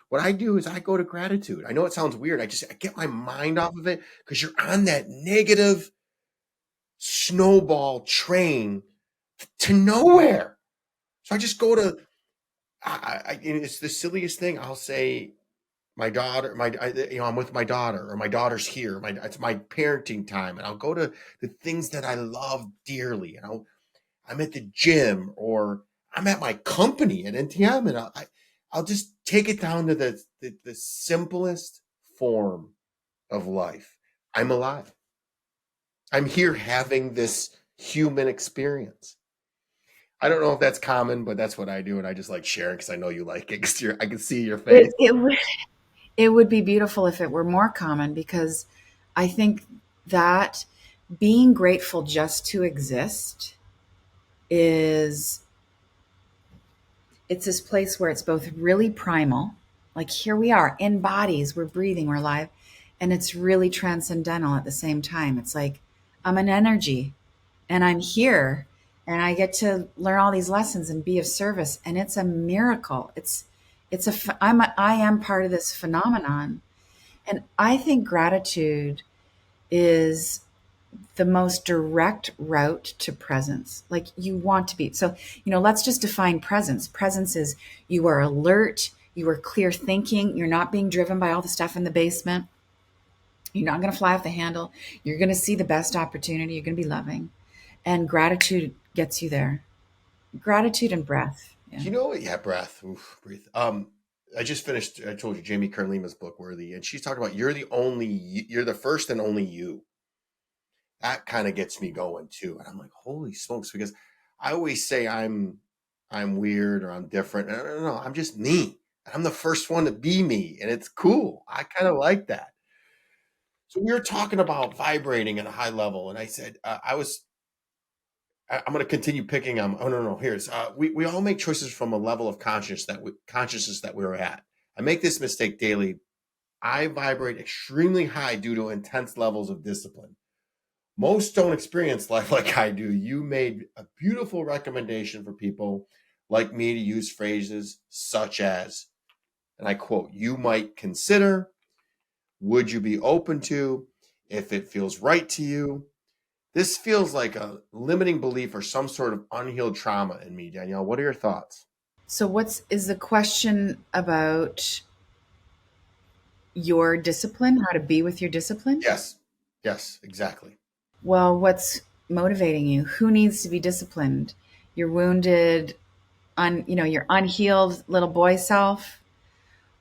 [SPEAKER 1] What I do is I go to gratitude. I know it sounds weird. I get my mind off of it because you're on that negative snowball train to nowhere. So I just go to it's the silliest thing. I'll say my daughter, I'm with my daughter, or my daughter's here. It's my parenting time, and I'll go to the things that I love dearly. And I'm at the gym, or I'm at my company at NTM, and I'll just take it down to the simplest form of life. I'm alive. I'm here having this human experience. I don't know if that's common, but that's what I do, and I just like sharing because I know you like it. Because I can see your face.
[SPEAKER 2] It would be beautiful if it were more common, because I think that being grateful just to exist is, it's this place where it's both really primal, like here we are in bodies, we're breathing, we're alive, and it's really transcendental at the same time. It's like I'm an energy and I'm here and I get to learn all these lessons and be of service, and it's a miracle. I am part of this phenomenon. And I think gratitude is the most direct route to presence. Like you want to be. So, let's just define presence. Presence is you are alert, you are clear thinking, you're not being driven by all the stuff in the basement. You're not going to fly off the handle. You're going to see the best opportunity. You're going to be loving. And gratitude gets you there. Gratitude and breath. Yeah.
[SPEAKER 1] You know what? Yeah, breath. Oof, breathe. I just finished. I told you Jamie Kern Lima's book, Worthy, and she's talking about you're the first and only you. That kind of gets me going too, and I'm like, holy smokes! Because I always say I'm weird or I'm different. No, I'm just me. I'm the first one to be me, and it's cool. I kind of like that. So we were talking about vibrating at a high level, and I said I'm going to continue picking on. Oh no, here's we all make choices from a level of consciousness that we're at. I make this mistake daily. I vibrate extremely high due to intense levels of discipline. Most don't experience life like I do. You made a beautiful recommendation for people like me to use phrases such as, and I quote, "You might consider," "Would you be open to," "If it feels right to you." This feels like a limiting belief or some sort of unhealed trauma in me. Danielle, what are your thoughts?
[SPEAKER 2] So is the question about your discipline, how to be with your discipline?
[SPEAKER 1] Yes, exactly.
[SPEAKER 2] Well, what's motivating you? Who needs to be disciplined? Your wounded, your unhealed little boy self,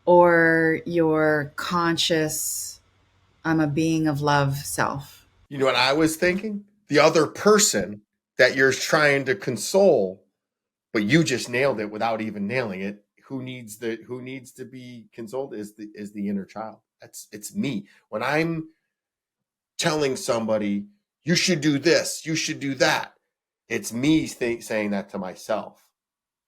[SPEAKER 2] or your conscious, I'm a being of love self?
[SPEAKER 1] You know what I was thinking? The other person that you're trying to console, but you just nailed it without even nailing it. Who needs to be consoled is the inner child. It's me. When I'm telling somebody you should do this, you should do that, it's me saying that to myself.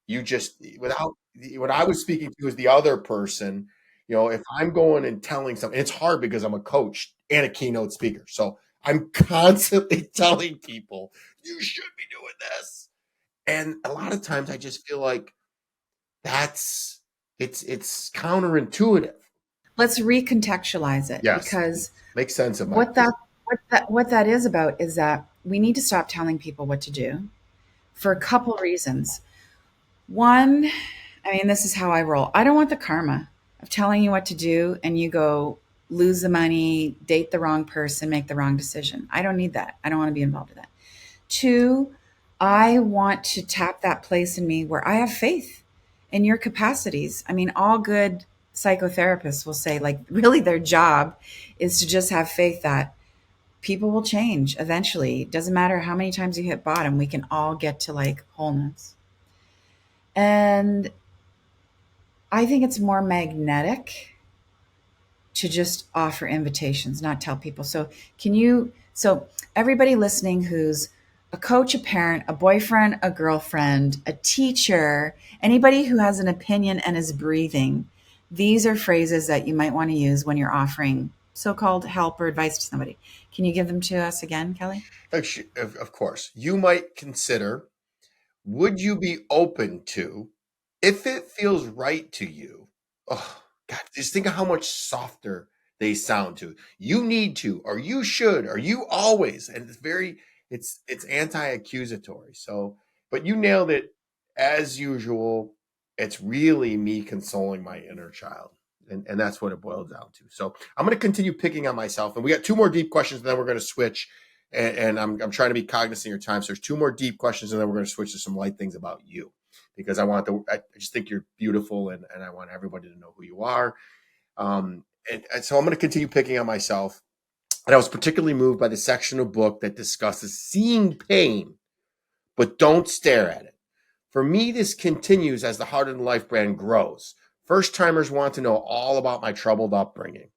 [SPEAKER 1] You just without what I was speaking to is the other person. If I'm going and telling something, it's hard because I'm a coach and a keynote speaker. So I'm constantly telling people, you should be doing this. And a lot of times I just feel like it's counterintuitive.
[SPEAKER 2] Let's recontextualize it,
[SPEAKER 1] Yes.
[SPEAKER 2] because
[SPEAKER 1] Makes sense of my
[SPEAKER 2] what that is about is that we need to stop telling people what to do for a couple reasons. One, I mean, this is how I roll. I don't want the karma of telling you what to do and you go lose the money, date the wrong person, make the wrong decision. I don't need that. I don't want to be involved in that. Two, I want to tap that place in me where I have faith in your capacities. I mean, all good psychotherapists will say, like, really their job is to just have faith that people will change eventually. It doesn't matter how many times you hit bottom, we can all get to like wholeness. And I think it's more magnetic to just offer invitations, not tell people. So everybody listening who's a coach, a parent, a boyfriend, a girlfriend, a teacher, anybody who has an opinion and is breathing, these are phrases that you might want to use when you're offering so-called help or advice to somebody. Can you give them to us again, Kelly?
[SPEAKER 1] Of course. You might consider, would you be open to, if it feels right to you? Oh, God, just think of how much softer they sound to. You need to, or you should, or you always. And it's anti-accusatory. So, but you nailed it as usual. It's really me consoling my inner child. And that's what it boils down to. So I'm going to continue picking on myself. And we got two more deep questions, and then we're going to switch. And I'm trying to be cognizant of your time. So there's two more deep questions, and then we're going to switch to some light things about you, because I just think you're beautiful, and I want everybody to know who you are. And so I'm going to continue picking on myself. And I was particularly moved by the section of book that discusses seeing pain, but don't stare at it. For me, this continues as the Heart and Life brand grows. First timers want to know all about my troubled upbringing.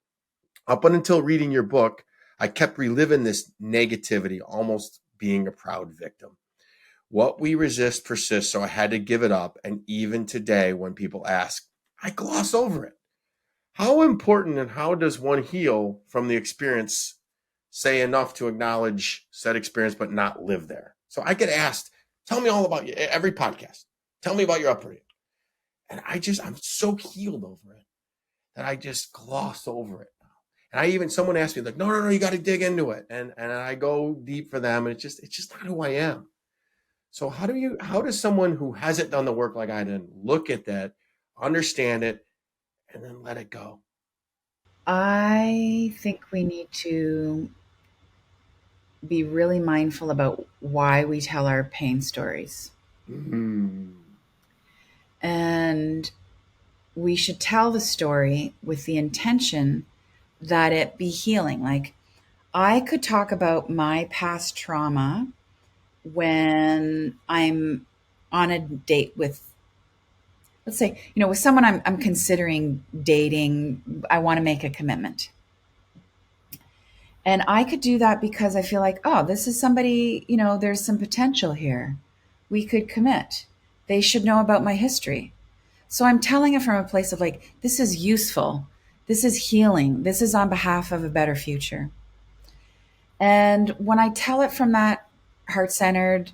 [SPEAKER 1] Up until reading your book, I kept reliving this negativity, almost being a proud victim. What we resist persists, so I had to give it up. And even today, when people ask, I gloss over it. How important and how does one heal from the experience? Say enough to acknowledge said experience, but not live there. So I get asked, tell me all about you, every podcast. Tell me about your upbringing. And I'm so healed over it that I just gloss over it. And someone asked me, like, no, you got to dig into it. And I go deep for them. And it's just not who I am. So how does someone who hasn't done the work like I did look at that, understand it, and then let it go?
[SPEAKER 2] I think we need to be really mindful about why we tell our pain stories.
[SPEAKER 1] Mm.
[SPEAKER 2] And we should tell the story with the intention that it be healing. Like, I could talk about my past trauma when I'm on a date with, let's say, with someone I'm considering dating. I want to make a commitment. And I could do that because I feel like, oh, this is somebody, there's some potential here. We could commit. They should know about my history. So I'm telling it from a place of like, this is useful. This is healing. This is on behalf of a better future. And when I tell it from that heart centered,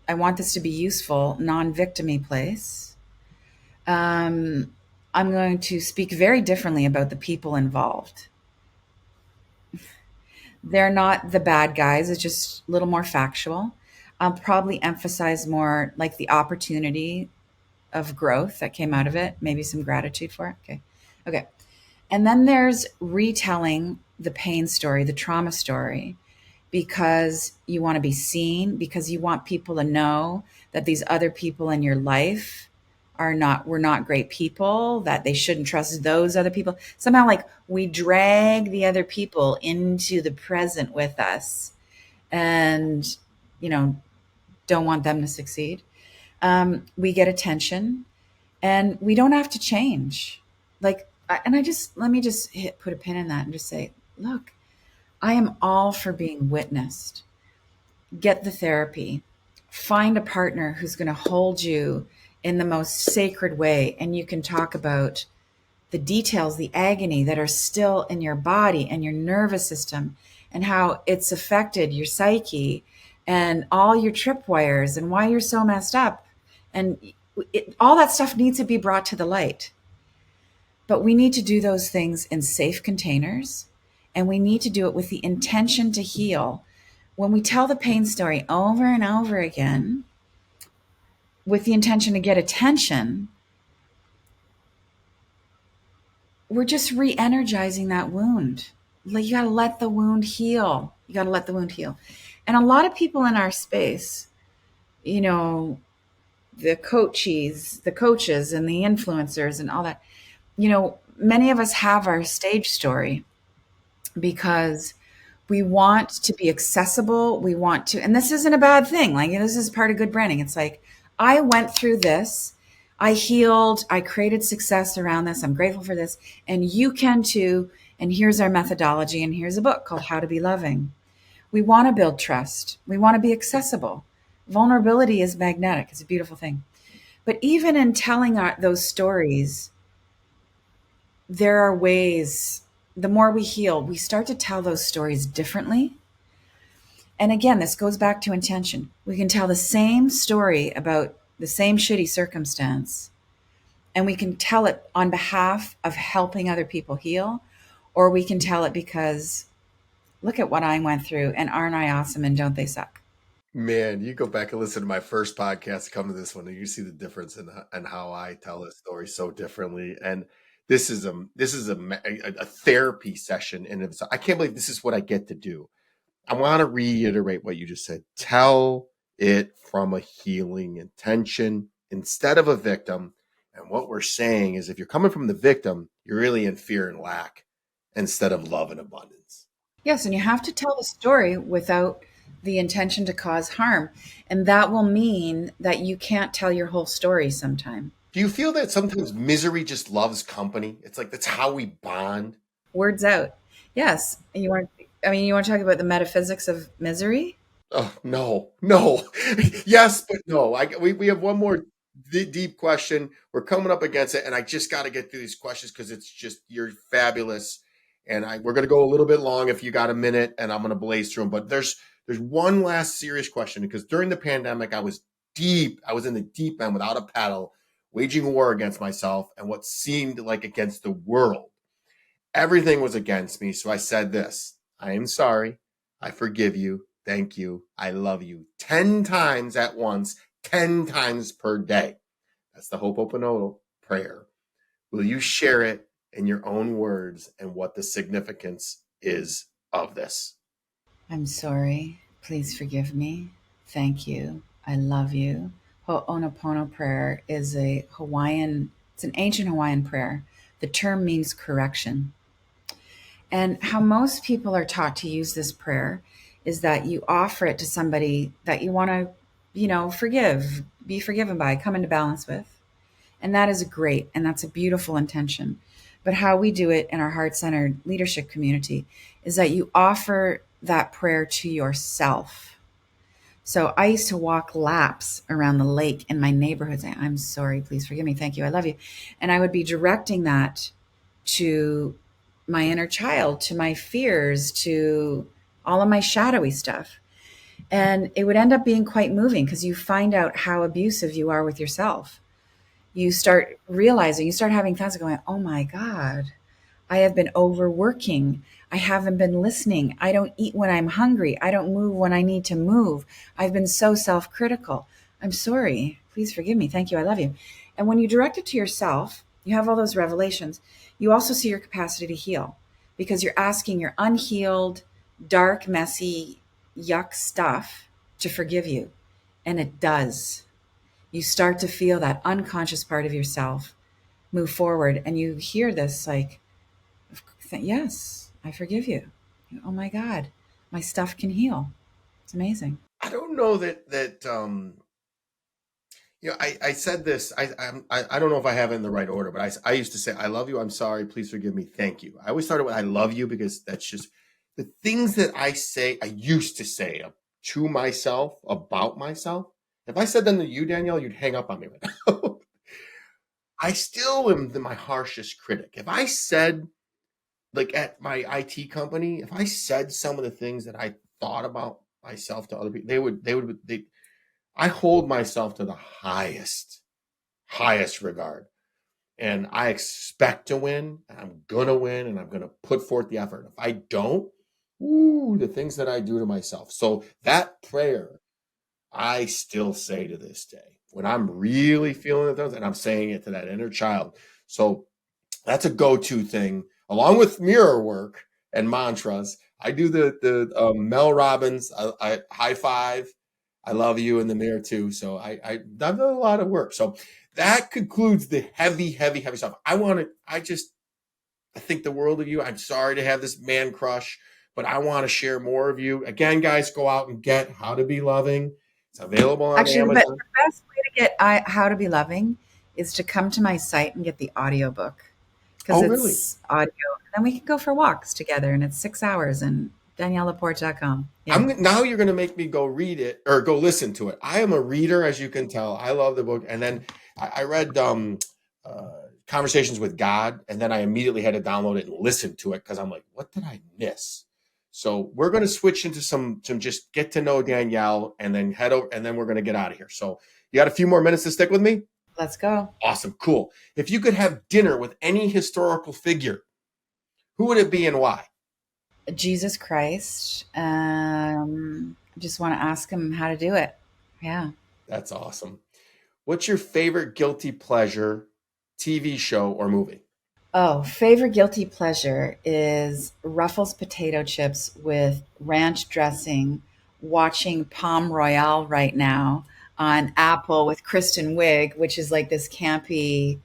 [SPEAKER 2] I want this to be useful, non victimy place, I'm going to speak very differently about the people involved. They're not the bad guys. It's just a little more factual. I'll probably emphasize more like the opportunity of growth that came out of it, maybe some gratitude for it. Okay. Okay. And then there's retelling the pain story, the trauma story, because you want to be seen, because you want people to know that these other people in your life were not great people, that they shouldn't trust those other people. Somehow, like, we drag the other people into the present with us and, don't want them to succeed. We get attention and we don't have to change. Let me just put a pin in that and just say, look, I am all for being witnessed. Get the therapy. Find a partner who's going to hold you in the most sacred way. And you can talk about the details, the agony that are still in your body and your nervous system and how it's affected your psyche and all your tripwires and why you're so messed up. And all that stuff needs to be brought to the light. But we need to do those things in safe containers, and we need to do it with the intention to heal. When we tell the pain story over and over again with the intention to get attention, we're just re-energizing that wound. Like, you got to let the wound heal. You got to let the wound heal. And a lot of people in our space, the coaches and the influencers and all that, many of us have our stage story because we want to be accessible. We want to, and this isn't a bad thing. Like, this is part of good branding. It's like, I went through this. I healed. I created success around this. I'm grateful for this. And you can too. And here's our methodology, and here's a book called How to Be Loving. We want to build trust. We want to be accessible. Vulnerability is magnetic. It's a beautiful thing. But even in telling those stories, there are ways, the more we heal, we start to tell those stories differently. And again, this goes back to intention. We can tell the same story about the same shitty circumstance, and we can tell it on behalf of helping other people heal, or we can tell it because look at what I went through, and aren't I awesome, and don't they suck?
[SPEAKER 1] Man, you go back and listen to my first podcast, come to this one, and you see the difference in how I tell this story so differently. And this is a therapy session, and I can't believe this is what I get to do. I want to reiterate what you just said. Tell it from a healing intention instead of a victim. And what we're saying is, if you're coming from the victim, you're really in fear and lack instead of love and abundance.
[SPEAKER 2] Yes, and you have to tell the story without the intention to cause harm. And that will mean that you can't tell your whole story sometime.
[SPEAKER 1] Do you feel that sometimes misery just loves company? It's like that's how we bond.
[SPEAKER 2] Words out. Yes. And you want to talk about the metaphysics of misery?
[SPEAKER 1] Oh, no, no. Yes, but no. We have one more deep question. We're coming up against it, and I just got to get through these questions because it's just you're fabulous. And we're going to go a little bit long if you got a minute, and I'm going to blaze through them. But there's one last serious question because during the pandemic, I was deep. I was in the deep end without a paddle, waging a war against myself and what seemed like against the world. Everything was against me. So I said this: I am sorry. I forgive you. Thank you. I love you 10 times at once, 10 times per day. That's the Ho'oponopono prayer. Will you share it in your own words and what the significance is of this?
[SPEAKER 2] I'm sorry. Please forgive me. Thank you. I love you. Ho'oponopono prayer is it's an ancient Hawaiian prayer. The term means correction. And how most people are taught to use this prayer is that you offer it to somebody that you want to, forgive, be forgiven by, come into balance with. And that is great. And that's a beautiful intention. But how we do it in our heart centered leadership community is that you offer that prayer to yourself. So I used to walk laps around the lake in my neighborhood saying, I'm sorry, please forgive me. Thank you. I love you. And I would be directing that to my inner child, to my fears, to all of my shadowy stuff. And it would end up being quite moving because you find out how abusive you are with yourself. You start realizing, you start having thoughts of going, oh my God, I have been overworking. I haven't been listening. I don't eat when I'm hungry. I don't move when I need to move. I've been so self-critical. I'm sorry. Please forgive me. Thank you. I love you. And when you direct it to yourself, you have all those revelations. You also see your capacity to heal because you're asking your unhealed, dark, messy, yuck stuff to forgive you. And it does. You start to feel that unconscious part of yourself move forward, and you hear this like, yes, I forgive you. Oh my God, my stuff can heal. It's amazing.
[SPEAKER 1] I don't know that I said this. I don't know if I have it in the right order, but I used to say, I love you. I'm sorry. Please forgive me. Thank you. I always started with I love you because that's just the things that I used to say to myself about myself. If I said them to you, Danielle, you'd hang up on me right now. I still am my harshest critic. If I said, like at my IT company, if I said some of the things that I thought about myself to other people, I hold myself to the highest regard. And I expect to win, and I'm gonna win, and I'm gonna put forth the effort. If I don't, the things that I do to myself. So that prayer, I still say to this day, when I'm really feeling it, and I'm saying it to that inner child. So that's a go-to thing, along with mirror work and mantras. I do the Mel Robbins, I high five, I love you in the mirror too. So I've done a lot of work. So that concludes the heavy stuff. I think the world of you. I'm sorry to have this man crush, but I want to share more of you. Again, guys, go out and get How to Be Loving. It's available on
[SPEAKER 2] Actually, the
[SPEAKER 1] Amazon.
[SPEAKER 2] best way to get How to Be Loving is to come to my site and get the audiobook because
[SPEAKER 1] Oh, really?
[SPEAKER 2] it's audio. And then we can go for walks together, and it's 6 hours. And DanielleLaPorte.com. Yeah,
[SPEAKER 1] Now you're going to make me go read it or go listen to it. I am a reader, as you can tell. I love the book. And then I read uh, Conversations with God, and then I immediately had to download it and listen to it because I'm like, what did I miss? So we're going to switch into some just get to know Danielle, and then head over, and then we're going to get out of here. So you got a few more minutes to stick with me?
[SPEAKER 2] let's go.
[SPEAKER 1] Awesome, cool. If you could have dinner with any historical figure, who would it be and why?
[SPEAKER 2] Jesus Christ. Just want to ask him how to do it. Yeah.
[SPEAKER 1] That's awesome. What's your favorite guilty pleasure TV show or movie?
[SPEAKER 2] Oh, favorite guilty pleasure is Ruffles potato chips with ranch dressing, watching Palm Royale right now on Apple with Kristen Wiig, which is like this campy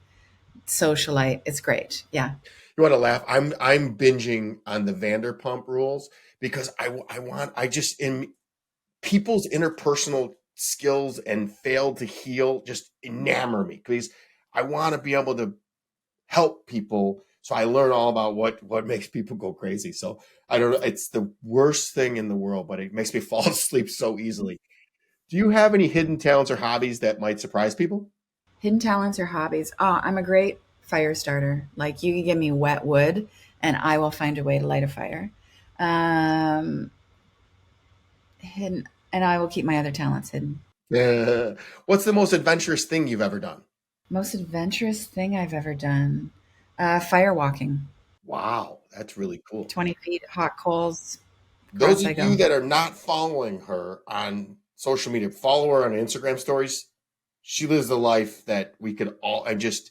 [SPEAKER 2] socialite. It's great. Yeah.
[SPEAKER 1] You want to laugh? I'm binging on the Vanderpump Rules because I just in people's interpersonal skills and fail to heal just enamor me because I want to be able to help people. So I learn all about what makes people go crazy. So I don't know. It's the worst thing in the world, but it makes me fall asleep so easily. Do you have any hidden talents or hobbies that might surprise people?
[SPEAKER 2] Hidden talents or hobbies. Oh, I'm a great fire starter. Like you can give me wet wood and I will find a way to light a fire. Um, hidden, and I will keep my other talents hidden.
[SPEAKER 1] What's the most adventurous thing you've ever done?
[SPEAKER 2] Most adventurous thing I've ever done. Fire walking.
[SPEAKER 1] Wow, that's really cool.
[SPEAKER 2] 20 feet, hot coals,
[SPEAKER 1] Those
[SPEAKER 2] across I
[SPEAKER 1] of you
[SPEAKER 2] go.
[SPEAKER 1] that are not following her on social media, follow her on Instagram stories. She lives the life that we could all, and just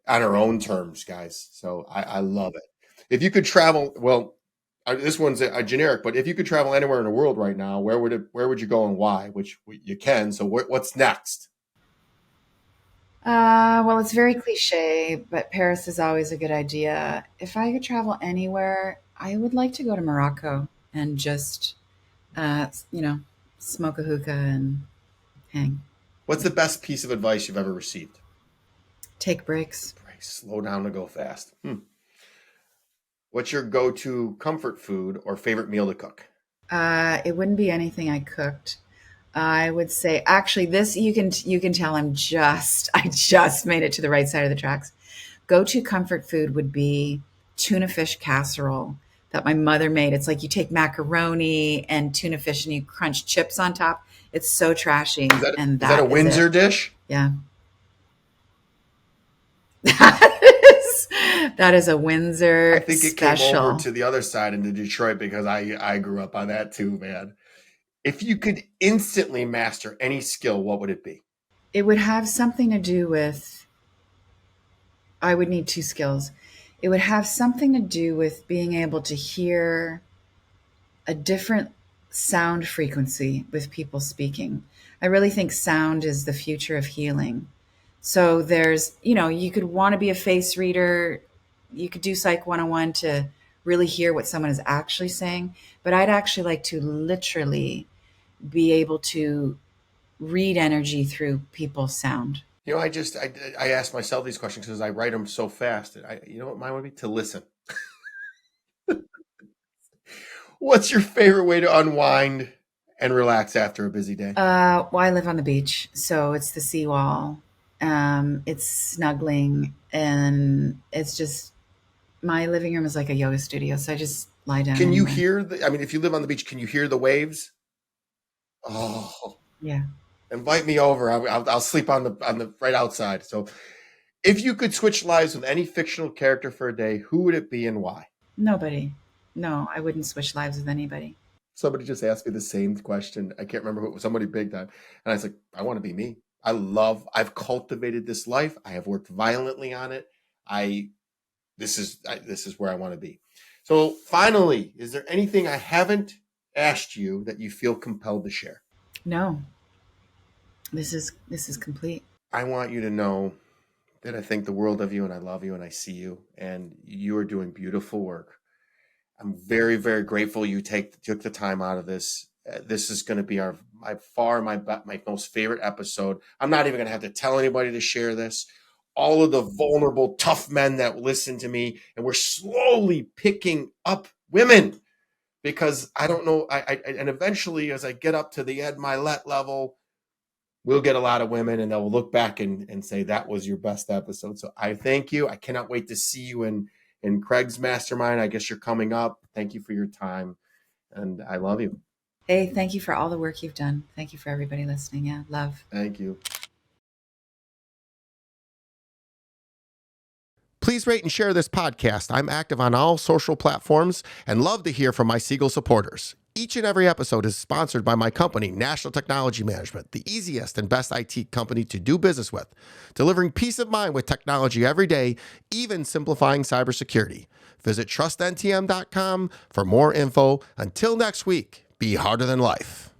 [SPEAKER 1] on her own terms, guys. So I love it. If you could travel, well, this one's a generic, but if you could travel anywhere in the world right now, where would you go and why? Which you can. So what's next?
[SPEAKER 2] Well, it's very cliche, but Paris is always a good idea. If I could travel anywhere, I would like to go to Morocco and just, smoke a hookah and hang.
[SPEAKER 1] What's the best piece of advice you've ever received?
[SPEAKER 2] Take breaks.
[SPEAKER 1] Slow down to go fast. What's your go-to comfort food or favorite meal to cook?
[SPEAKER 2] It wouldn't be anything I cooked. I would say actually this you can tell I just made it to the right side of the tracks. Go to comfort food would be tuna fish casserole that my mother made. It's like you take macaroni and tuna fish and you crunch chips on top. It's so trashy and
[SPEAKER 1] Is that a
[SPEAKER 2] that is
[SPEAKER 1] Windsor
[SPEAKER 2] it.
[SPEAKER 1] dish?
[SPEAKER 2] Yeah. That is a
[SPEAKER 1] I
[SPEAKER 2] Windsor
[SPEAKER 1] think it came over
[SPEAKER 2] special.
[SPEAKER 1] to the other side into Detroit because I grew up on that too, man. If you could instantly master any skill, what would it be?
[SPEAKER 2] It would have something to do with I would need two skills. It would have something to do with being able to hear a different sound frequency with people speaking. I really think sound is the future of healing. So you could want to be a face reader, you could do Psych 101 to really hear what someone is actually saying, but I'd actually like to literally be able to read energy through people's sound.
[SPEAKER 1] I ask myself these questions because I write them so fast. You know what mine would be to listen. What's your favorite way to unwind and relax after a busy day?
[SPEAKER 2] Well, I live on the beach, so it's the seawall. It's snuggling, and it's just my living room is like a yoga studio, so I just lie down
[SPEAKER 1] Can you
[SPEAKER 2] anywhere.
[SPEAKER 1] hear I mean, if you live on the beach, can you hear the waves? Oh,
[SPEAKER 2] Yeah,
[SPEAKER 1] invite me over. I'll sleep on the right outside. So, if you could switch lives with any fictional character for a day, who would it be and why?
[SPEAKER 2] nobody. No, I wouldn't switch lives with anybody.
[SPEAKER 1] Somebody just asked me the same question. I can't remember who it was, somebody big time. And I was like, I want to be me. I've cultivated this life. I have worked violently on it. I, this is where I want to be. So finally, is there anything I haven't asked you that you feel compelled to share?
[SPEAKER 2] No, this is complete.
[SPEAKER 1] I want you to know that I think the world of you and I love you and I see you and you are doing beautiful work. I'm very, very grateful you took the time out of this. This is going to be my most favorite episode. I'm not even going to have to tell anybody to share this. all of the vulnerable, tough men that listen to me, and we're slowly picking up women because I don't know. And eventually, as I get up to the Ed Milet level, we'll get a lot of women, and they'll look back and say that was your best episode. So I thank you. I cannot wait to see you in Craig's mastermind. I guess you're coming up. Thank you for your time, and I love you.
[SPEAKER 2] Hey, thank you for all the work you've done. Thank you for everybody listening. Yeah, love.
[SPEAKER 1] Thank you. Please rate and share this podcast. I'm active on all social platforms and love to hear from my Siegel supporters. Each and every episode is sponsored by my company, National Technology Management, the easiest and best IT company to do business with, delivering peace of mind with technology every day, even simplifying cybersecurity. Visit trustntm.com for more info. Until next week, be harder than life.